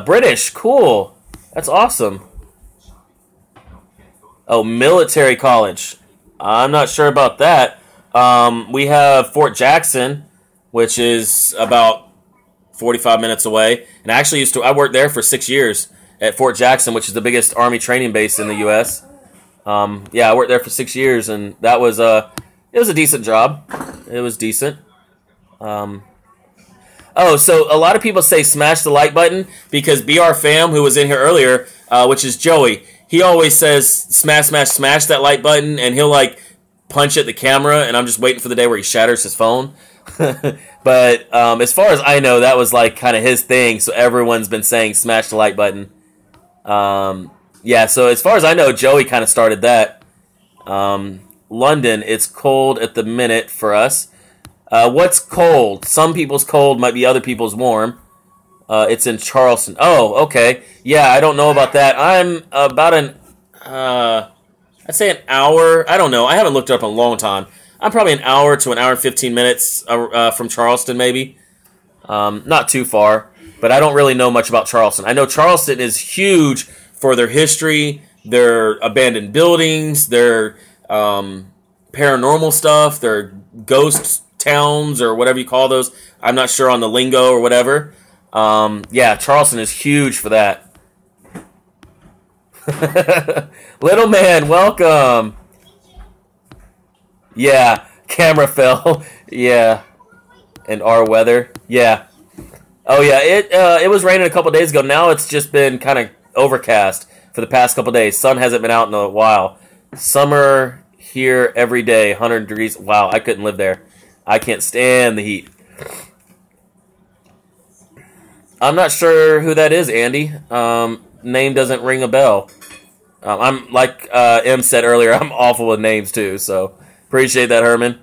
British, cool. That's awesome. Oh, military college. I'm not sure about that. We have Fort Jackson, which is about 45 minutes away. And I actually I worked there for 6 years at Fort Jackson, which is the biggest Army training base in the U.S. Yeah, I worked there for 6 years, and that was it was a decent job. It was decent. Oh, so a lot of people say smash the like button because BR Fam, who was in here earlier, which is Joey, he always says smash that like button, and he'll punch at the camera, and I'm just waiting for the day where he shatters his phone. But as far as I know, that was kind of his thing, so everyone's been saying smash the like button. Yeah, so as far as I know, Joey kind of started that. London, it's cold at the minute for us. What's cold? Some people's cold might be other people's warm. It's in Charleston. Oh, okay. Yeah, I don't know about that. I'm about I'd say an hour. I don't know. I haven't looked it up in a long time. I'm probably an hour to an hour and 15 minutes from Charleston, maybe. Not too far, but I don't really know much about Charleston. I know Charleston is huge for their history, their abandoned buildings, their paranormal stuff, their ghost towns or whatever you call those. I'm not sure on the lingo or whatever. Yeah, Charleston is huge for that. Little man, welcome. Yeah, camera fell. Yeah, and our weather. Yeah. Oh yeah, it was raining a couple days ago. Now it's just been kind of overcast for the past couple days. Sun hasn't been out in a while. Summer here every day, 100 degrees. Wow, I couldn't live there. I can't stand the heat. I'm not sure who that is, Andy. Name doesn't ring a bell. I'm like M said earlier, I'm awful with names too, so appreciate that, Herman.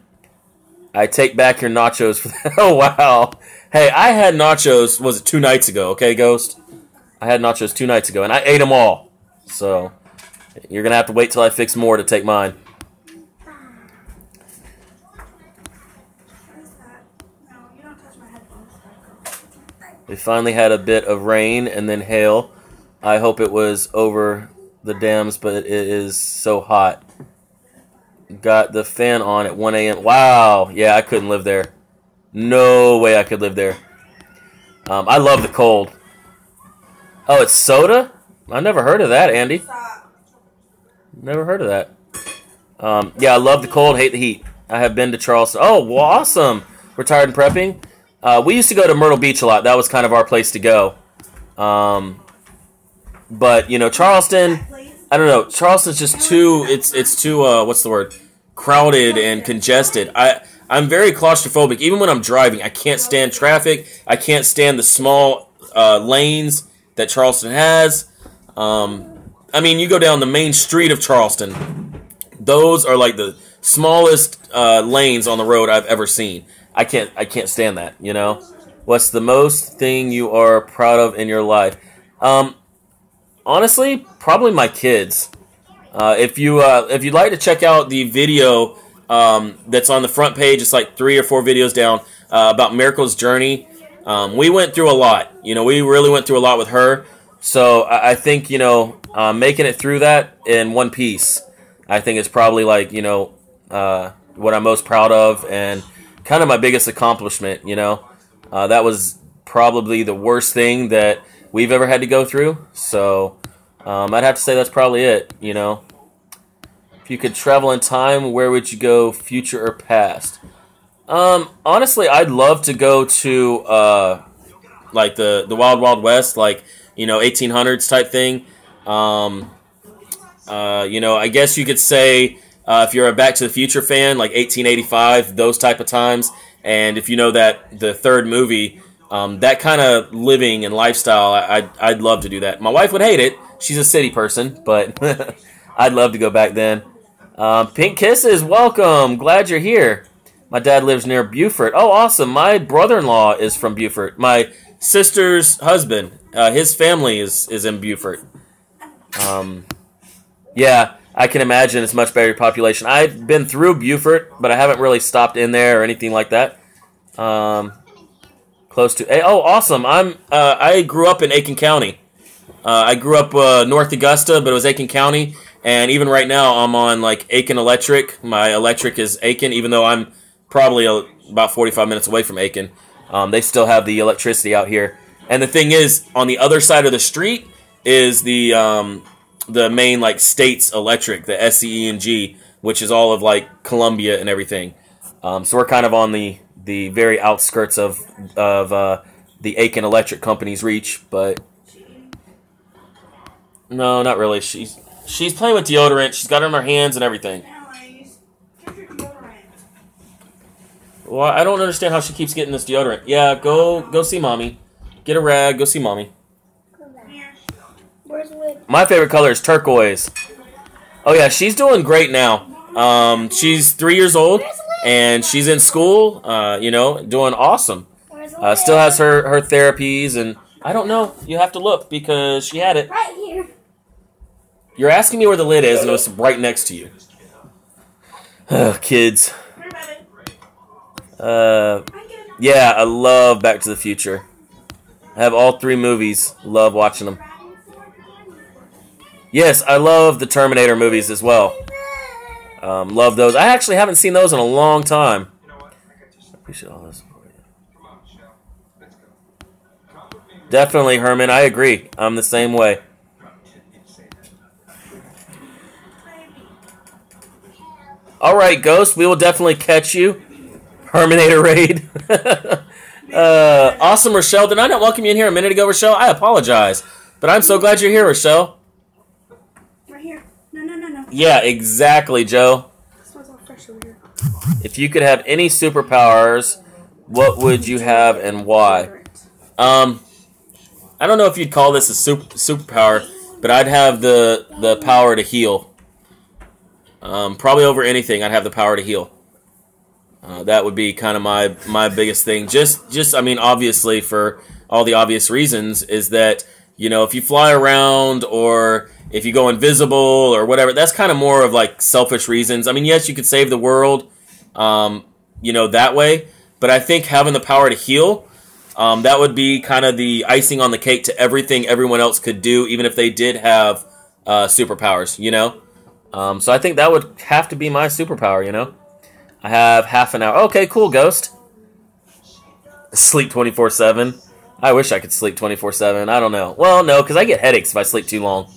I take back your nachos for that. Oh, wow. Hey, I had nachos, was it 2 nights ago, okay, Ghost? I had nachos 2 nights ago, and I ate them all. So, you're going to have to wait till I fix more to take mine. We finally had a bit of rain and then hail. I hope it was over the dams, but it is so hot. Got the fan on at 1 a.m. Wow. Yeah, I couldn't live there. No way I could live there. I love the cold. Oh, it's soda? I never heard of that, Andy. Never heard of that. Yeah, I love the cold, hate the heat. I have been to Charleston. Oh, well, awesome. Retired and prepping. We used to go to Myrtle Beach a lot. That was kind of our place to go. But, you know, Charleston, I don't know. Charleston's just too, it's too, what's the word? Crowded and congested. I'm very claustrophobic. Even when I'm driving, I can't stand traffic. I can't stand the small lanes that Charleston has. I mean, you go down the main street of Charleston. Those are like the smallest lanes on the road I've ever seen. I can't stand that, you know? What's the most thing you are proud of in your life? Honestly, probably my kids. If you'd like to check out the video that's on the front page, it's like 3 or 4 videos down about Miracle's journey. We went through a lot. You know, we really went through a lot with her. So I think, you know, making it through that in one piece, I think is probably like, you know, what I'm most proud of and kind of my biggest accomplishment, you know. That was probably the worst thing that we've ever had to go through. So I'd have to say that's probably it, you know. If you could travel in time, where would you go, future or past? Honestly, I'd love to go to like the Wild Wild West, like, you know, 1800s type thing. You know, I guess you could say if you're a Back to the Future fan, like 1885, those type of times. And if you know that the third movie, that kind of living and lifestyle, I'd love to do that. My wife would hate it. She's a city person, but I'd love to go back then. Pink Kisses, welcome. Glad you're here. My dad lives near Beaufort. Oh, awesome. My brother-in-law is from Beaufort. My sister's husband, his family is in Beaufort. Yeah, I can imagine it's much better population. I've been through Beaufort, but I haven't really stopped in there or anything like that. Close to. Oh, awesome! I grew up in Aiken County. I grew up North Augusta, but it was Aiken County. And even right now, I'm on like Aiken Electric. My electric is Aiken, even though I'm probably about 45 minutes away from Aiken. They still have the electricity out here. And the thing is, on the other side of the street is the main like state's electric, the SCE&G, which is all of like Columbia and everything. So we're kind of on the very outskirts of the Aiken Electric Company's reach, but no, not really. She's playing with deodorant. She's got it on her hands and everything. Well, I don't understand how she keeps getting this deodorant. Yeah, go see mommy. Get a rag. Go see mommy. My favorite color is turquoise. Oh yeah, she's doing great now. She's 3 years old and she's in school. You know, doing awesome. Still has her therapies, and I don't know. You have to look because she had it Right here. You're asking me where the lid is, and it was right next to you. Kids. Yeah, I love Back to the Future. I have all 3 movies. Love watching them. Yes, I love the Terminator movies as well. Love those. I actually haven't seen those in a long time. Appreciate all this. Definitely, Herman. I agree. I'm the same way. All right, Ghost. We will definitely catch you. Terminator raid. Awesome, Rochelle. Did I not welcome you in here a minute ago, Rochelle? I apologize, but I'm so glad you're here, Rochelle. Right here. No. Yeah, exactly, Joe. This one's all fresh over here. If you could have any superpowers, what would you have and why? I don't know if you'd call this a superpower, but I'd have the power to heal. Probably over anything, I'd have the power to heal. That would be kind of my biggest thing. Just I mean, obviously for all the obvious reasons is that, you know, if you fly around or if you go invisible or whatever, that's kind of more of like selfish reasons. I mean, yes, you could save the world, you know, that way. But I think having the power to heal, that would be kind of the icing on the cake to everything everyone else could do, even if they did have superpowers, you know? So I think that would have to be my superpower, you know? I have half an hour. Okay, cool, Ghost. Sleep 24/7. I wish I could sleep 24/7. I don't know. Well, no, because I get headaches if I sleep too long.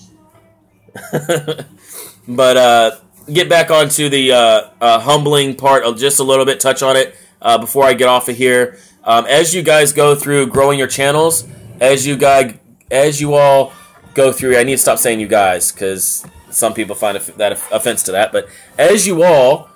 But get back onto the humbling part just a little bit. Touch on it before I get off of here. As you guys go through growing your channels, as you all go through, I need to stop saying you guys because some people find that offense to that. But as you all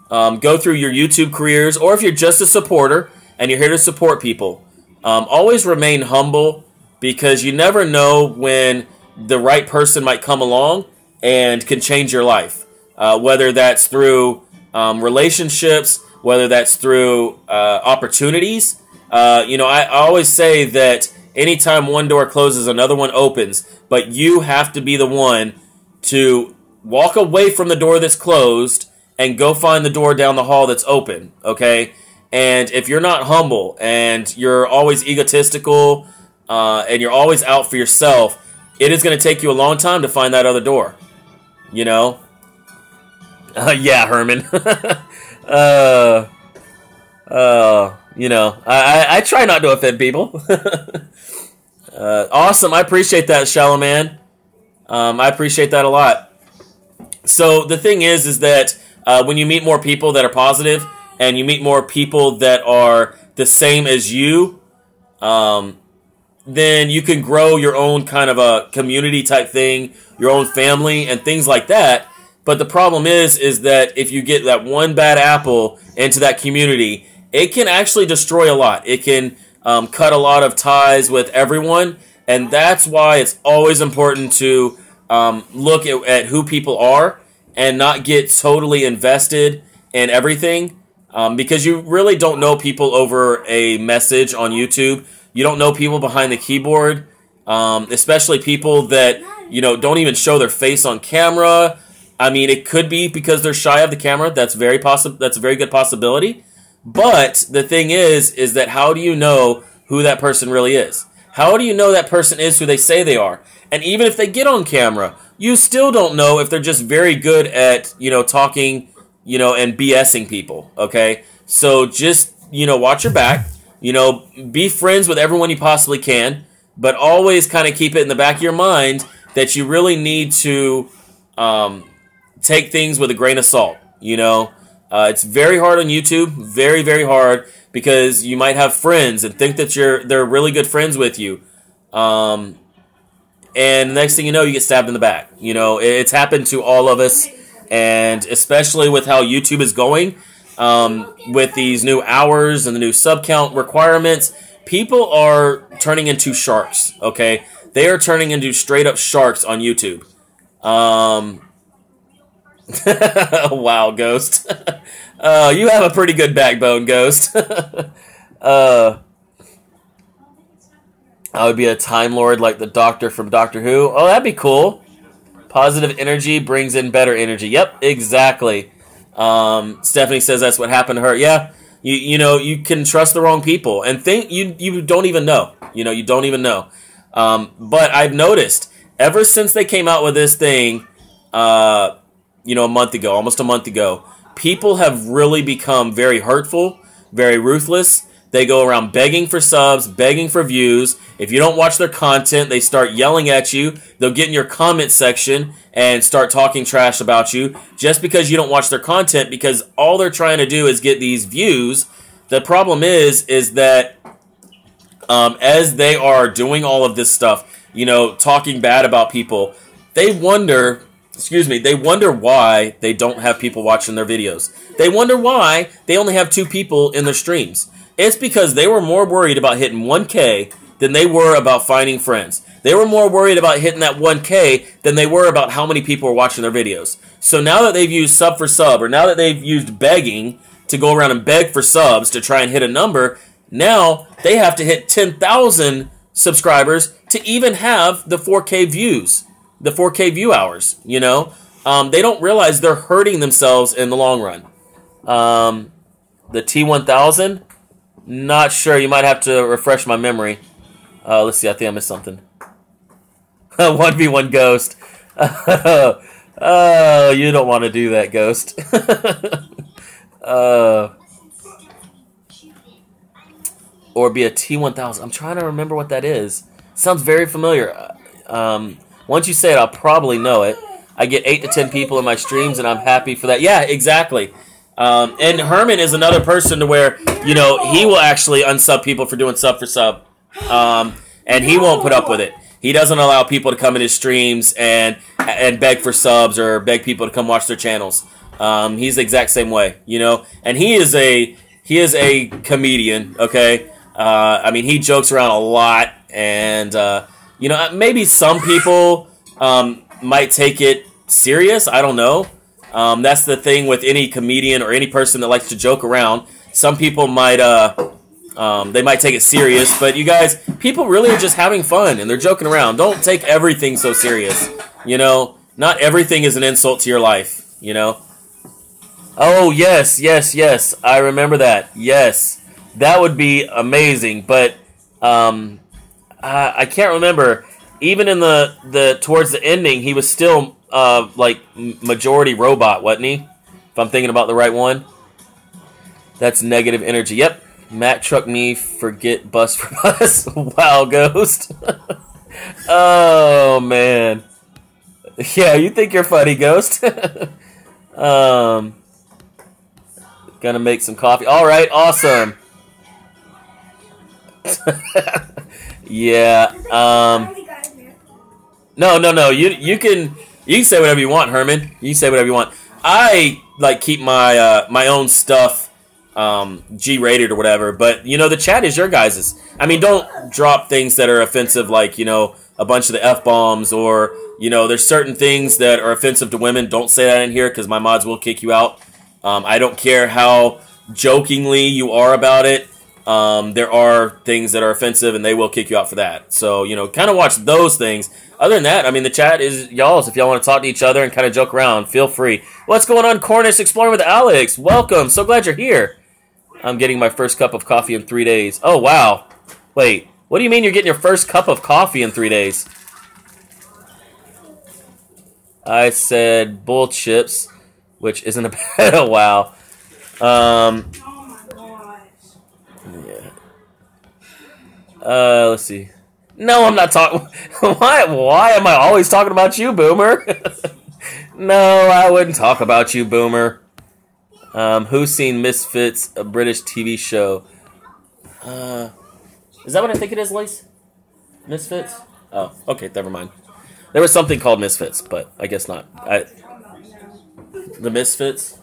go through your YouTube careers, or if you're just a supporter and you're here to support people, always remain humble because you never know when the right person might come along and can change your life. Whether that's through relationships, whether that's through opportunities. You know, I always say that anytime one door closes, another one opens. But you have to be the one to walk away from the door that's closed and go find the door down the hall that's open, okay? And if you're not humble and you're always egotistical and you're always out for yourself, it is going to take you a long time to find that other door, you know? Yeah, Herman. You know, I try not to offend people. Awesome. I appreciate that, Shallow Man. I appreciate that a lot. So the thing is that when you meet more people that are positive and you meet more people that are the same as you, then you can grow your own kind of a community type thing, your own family and things like that. But the problem is that if you get that one bad apple into that community, it can actually destroy a lot. It can cut a lot of ties with everyone. And that's why it's always important to look at who people are and not get totally invested in everything. Because you really don't know people over a message on YouTube. You don't know people behind the keyboard. Especially people that, you know, don't even show their face on camera. I mean, it could be because they're shy of the camera. That's very possible. That's a very good possibility. But the thing is that how do you know who that person really is? How do you know that person is who they say they are? And even if they get on camera, you still don't know if they're just very good at, you know, talking, you know, and BSing people. Okay, so just, you know, watch your back. You know, be friends with everyone you possibly can, but always kind of keep it in the back of your mind that you really need to take things with a grain of salt, you know. It's very hard on YouTube, very, very hard, because you might have friends and think that they're really good friends with you. And the next thing you know, you get stabbed in the back. You know, it's happened to all of us, and especially with how YouTube is going, with these new hours and the new sub count requirements, people are turning into sharks, okay? They are turning into straight up sharks on YouTube. Wow, Ghost. You have a pretty good backbone, Ghost. I would be a Time Lord like the Doctor from Doctor Who. Oh, that'd be cool. Positive energy brings in better energy. Yep, exactly. Stephanie says that's what happened to her. Yeah, you know, you can trust the wrong people and think you don't even know. You know, you don't even know. But I've noticed ever since they came out with this thing, a month ago, almost a month ago, people have really become very hurtful, very ruthless. They go around begging for subs, begging for views. If you don't watch their content, they start yelling at you. They'll get in your comment section and start talking trash about you just because you don't watch their content, because all they're trying to do is get these views. The problem is that as they are doing all of this stuff, talking bad about people, they wonder why they don't have people watching their videos. They wonder why they only have 2 people in their streams. It's because they were more worried about hitting 1K than they were about finding friends. They were more worried about hitting that 1K than they were about how many people are watching their videos. So now that they've used sub for sub, or now that they've used begging to go around and beg for subs to try and hit a number, now they have to hit 10,000 subscribers to even have the 4K views, the 4K view hours, They don't realize they're hurting themselves in the long run. The T1000, not sure. You might have to refresh my memory. Let's see. I think I missed something. 1v1 Ghost. Oh, you don't want to do that, Ghost. Or be a T1000. I'm trying to remember what that is. Sounds very familiar. Once you say it, I'll probably know it. I get 8 to 10 people in my streams, and I'm happy for that. Yeah, exactly. And Herman is another person to where, he will actually unsub people for doing sub for sub. And he won't put up with it. He doesn't allow people to come in his streams and beg for subs or beg people to come watch their channels. He's the exact same way, And he is a comedian, okay? He jokes around a lot, and maybe some people might take it serious. I don't know. That's the thing with any comedian or any person that likes to joke around. Some people might they might take it serious, but you guys, people really are just having fun and they're joking around. Don't take everything so serious. Not everything is an insult to your life. Oh yes. I remember that. Yes, that would be amazing. But I can't remember. Even in the towards the ending, he was still majority robot, wasn't he? If I'm thinking about the right one. That's negative energy. Yep. Matt Truck Me, forget bus for bus. Wow, Ghost. Oh, man. Yeah, you think you're funny, Ghost. Gonna make some coffee. All right, awesome. Yeah. No. You can say whatever you want, Herman. You can say whatever you want. I keep my my own stuff G-rated or whatever, but the chat is your guys's. Don't drop things that are offensive, like a bunch of the F-bombs, or there's certain things that are offensive to women. Don't say that in here because my mods will kick you out. I don't care how jokingly you are about it. There are things that are offensive and they will kick you out for that. So, kind of watch those things. Other than that, the chat is y'all's. If y'all want to talk to each other and kind of joke around, feel free. What's going on, Cornish Exploring with Alex? Welcome. So glad you're here. I'm getting my first cup of coffee in 3 days. Oh, wow. Wait, what do you mean you're getting your first cup of coffee in 3 days? I said bull chips, which isn't a bad. Wow. Yeah. Let's see. No, I'm not talking. Why am I always talking about you, Boomer? No, I wouldn't talk about you, Boomer. Who's seen Misfits, a British TV show? Is that what I think it is, Lace? Misfits? Oh, okay, never mind. There was something called Misfits, but I guess not. The Misfits?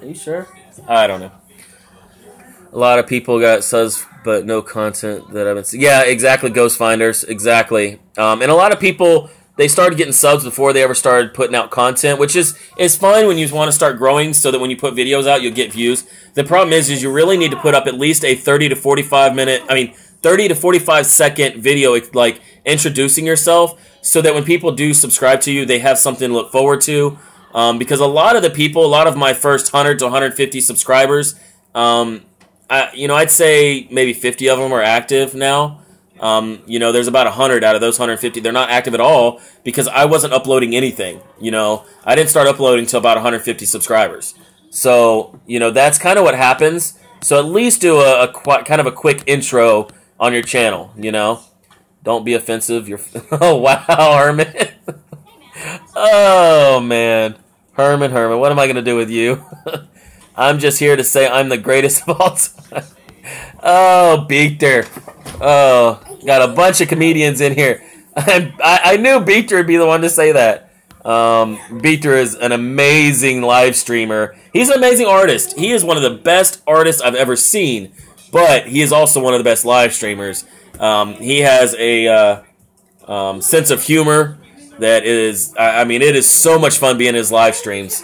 Are you sure? I don't know. A lot of people got subs, but no content that I've been seeing. Yeah, exactly, Ghost Finders. Exactly. And a lot of people, they started getting subs before they ever started putting out content, which is fine when you want to start growing so that when you put videos out, you'll get views. The problem is you really need to put up at least a 30 to 45 second video, like introducing yourself, so that when people do subscribe to you, they have something to look forward to. Because a lot of my first 100 to 150 subscribers, I'd say maybe 50 of them are active now. You know, there's about 100 out of those 150. They're not active at all because I wasn't uploading anything. You know, I didn't start uploading until about 150 subscribers. So, you know, that's kind of what happens. So at least do kind of a quick intro on your channel, you know. Don't be offensive. Oh, wow, Herman. Oh, man. Herman, what am I going to do with you? I'm just here to say I'm the greatest of all time. Oh, Beaker. Oh, got a bunch of comedians in here. I knew Beaker would be the one to say that. Beaker is an amazing live streamer. He's an amazing artist. He is one of the best artists I've ever seen, but he is also one of the best live streamers. He has a sense of humor that is, I mean, it is so much fun being in his live streams.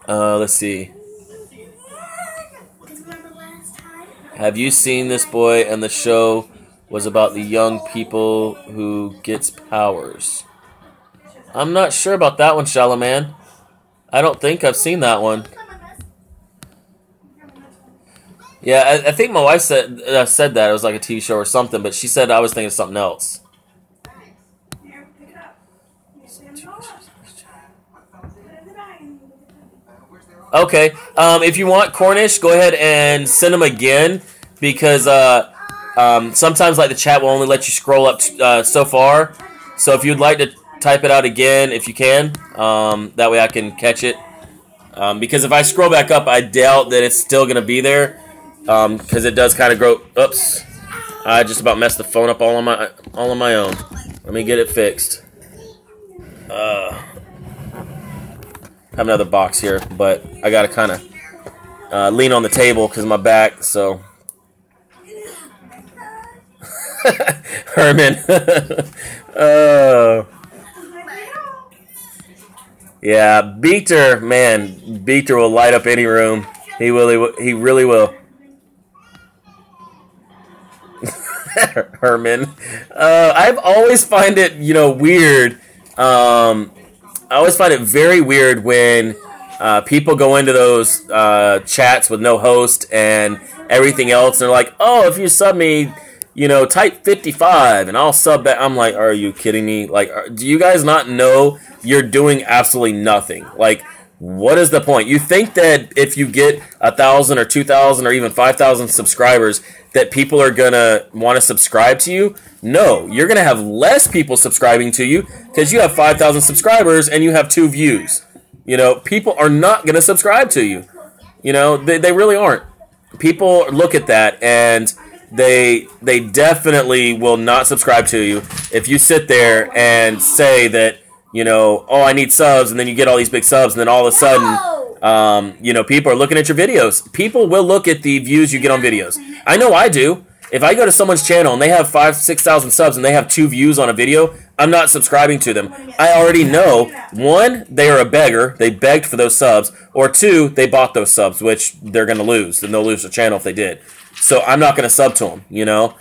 Let's see. Have you seen this boy? And the show was about the young people who gets powers. I'm not sure about that one, Shalaman. I don't think I've seen that one. Yeah, I think my wife said that it was like a TV show or something, but she said I was thinking of something else. Okay, if you want Cornish, go ahead and send them again, because sometimes like the chat will only let you scroll up so far. So if you'd like to type it out again, if you can, that way I can catch it. Because if I scroll back up, I doubt that it's still going to be there, because it does kind of grow. Oops, I just about messed the phone up all on my own. Let me get it fixed. I have another box here, but I gotta kind of lean on the table because of my back. So, Herman, yeah, Beaker, man, Beaker will light up any room. He really will. Herman, I've always find it, you know, weird. I always find it very weird when people go into those chats with no host and everything else. And they're like, oh, if you sub me, you know, type 55 and I'll sub back. I'm like, are you kidding me? Like, do you guys not know you're doing absolutely nothing? Like, what is the point? You think that if you get 1,000 or 2,000 or even 5,000 subscribers that people are going to want to subscribe to you? No, you're going to have less people subscribing to you because you have 5,000 subscribers and you have 2 views. You know, people are not going to subscribe to you. You know, they really aren't. People look at that and they definitely will not subscribe to you if you sit there and say that, you know, oh, I need subs, and then you get all these big subs, and then all of a sudden, you know, people are looking at your videos. People will look at the views you get on videos. I know I do. If I go to someone's channel and they have 5,000-6,000 subs and they have 2 views on a video, I'm not subscribing to them. I already know, 1, they are a beggar. They begged for those subs. Or 2, they bought those subs, which they're going to lose. And they'll lose their channel if they did. So I'm not going to sub to them, you know.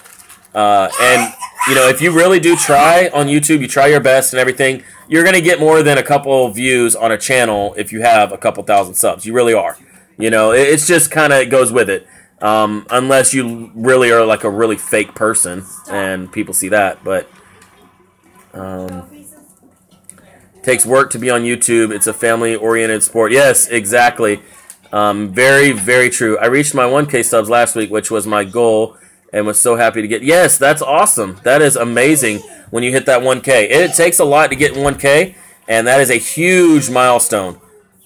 And, you know, if you really do try on YouTube, you try your best and everything, you're going to get more than a couple views on a channel if you have a couple thousand subs. You really are. You know, it's just kind of goes with it. Unless you really are like a really fake person and people see that. But takes work to be on YouTube. It's a family-oriented sport. Yes, exactly. Very, very true. I reached my 1K subs last week, which was my goal, and was so happy to get. Yes, that's awesome. That is amazing when you hit that 1K. It takes a lot to get 1K, and that is a huge milestone.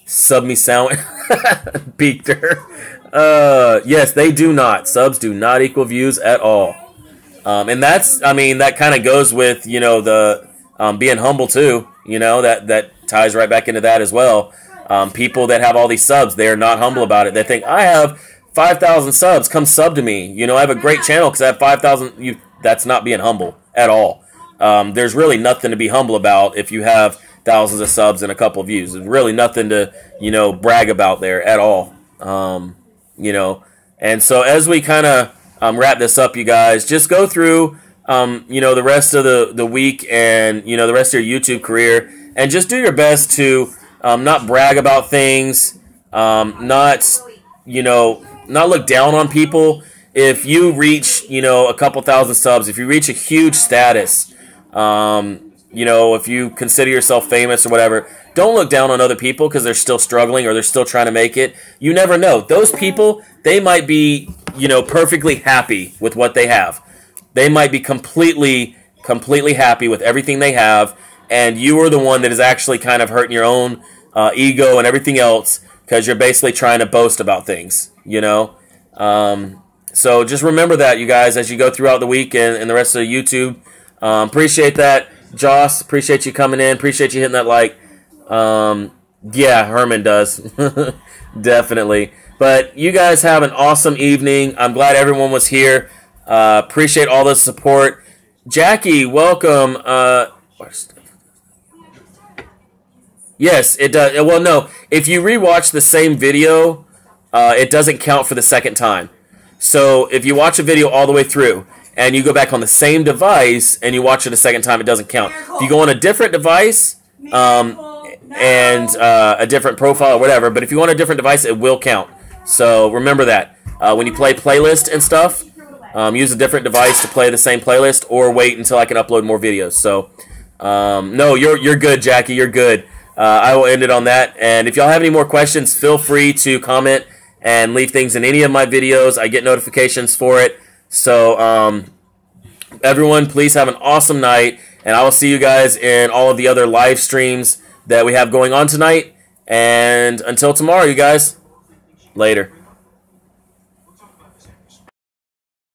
Sub me sound. Beaker. Yes, they do not. Subs do not equal views at all. And that's, I mean, that kind of goes with, you know, the being humble too. You know, that ties right back into that as well. People that have all these subs, they are not humble about it. They think, I have 5,000 subs, come sub to me. You know, I have a great channel because I have 5,000. That's not being humble at all. There's really nothing to be humble about if you have thousands of subs and a couple of views. There's really nothing to, you know, brag about there at all. You know, and so as we kind of wrap this up, you guys, just go through, you know, the rest of the week and, you know, the rest of your YouTube career, and just do your best to not brag about things, not, you know, not look down on people. if you reach, a couple thousand subs, if you reach a huge status, if you consider yourself famous or whatever, don't look down on other people because they're still struggling or they're still trying to make it. You never know. Those people, they might be, perfectly happy with what they have. They might be completely happy with everything they have, and you are the one that is actually kind of hurting your own ego and everything else because you're basically trying to boast about things, So just remember that, you guys, as you go throughout the week and the rest of YouTube. Appreciate that. Joss, appreciate you coming in. Appreciate you hitting that like. Yeah, Herman does. Definitely. But you guys have an awesome evening. I'm glad everyone was here. Appreciate all the support. Jackie, welcome. Yes, it does. Well, no. If you rewatch the same video, it doesn't count for the second time. So if you watch a video all the way through and you go back on the same device and you watch it a second time, it doesn't count. If you go on a different device and a different profile or whatever, but if you want a different device, it will count. So remember that. When you play playlist and stuff, use a different device to play the same playlist or wait until I can upload more videos. So no, you're good, Jackie. You're good. I will end it on that. And if y'all have any more questions, feel free to comment and leave things in any of my videos. I get notifications for it. So everyone, please have an awesome night, and I will see you guys in all of the other live streams that we have going on tonight. And until tomorrow, you guys, later.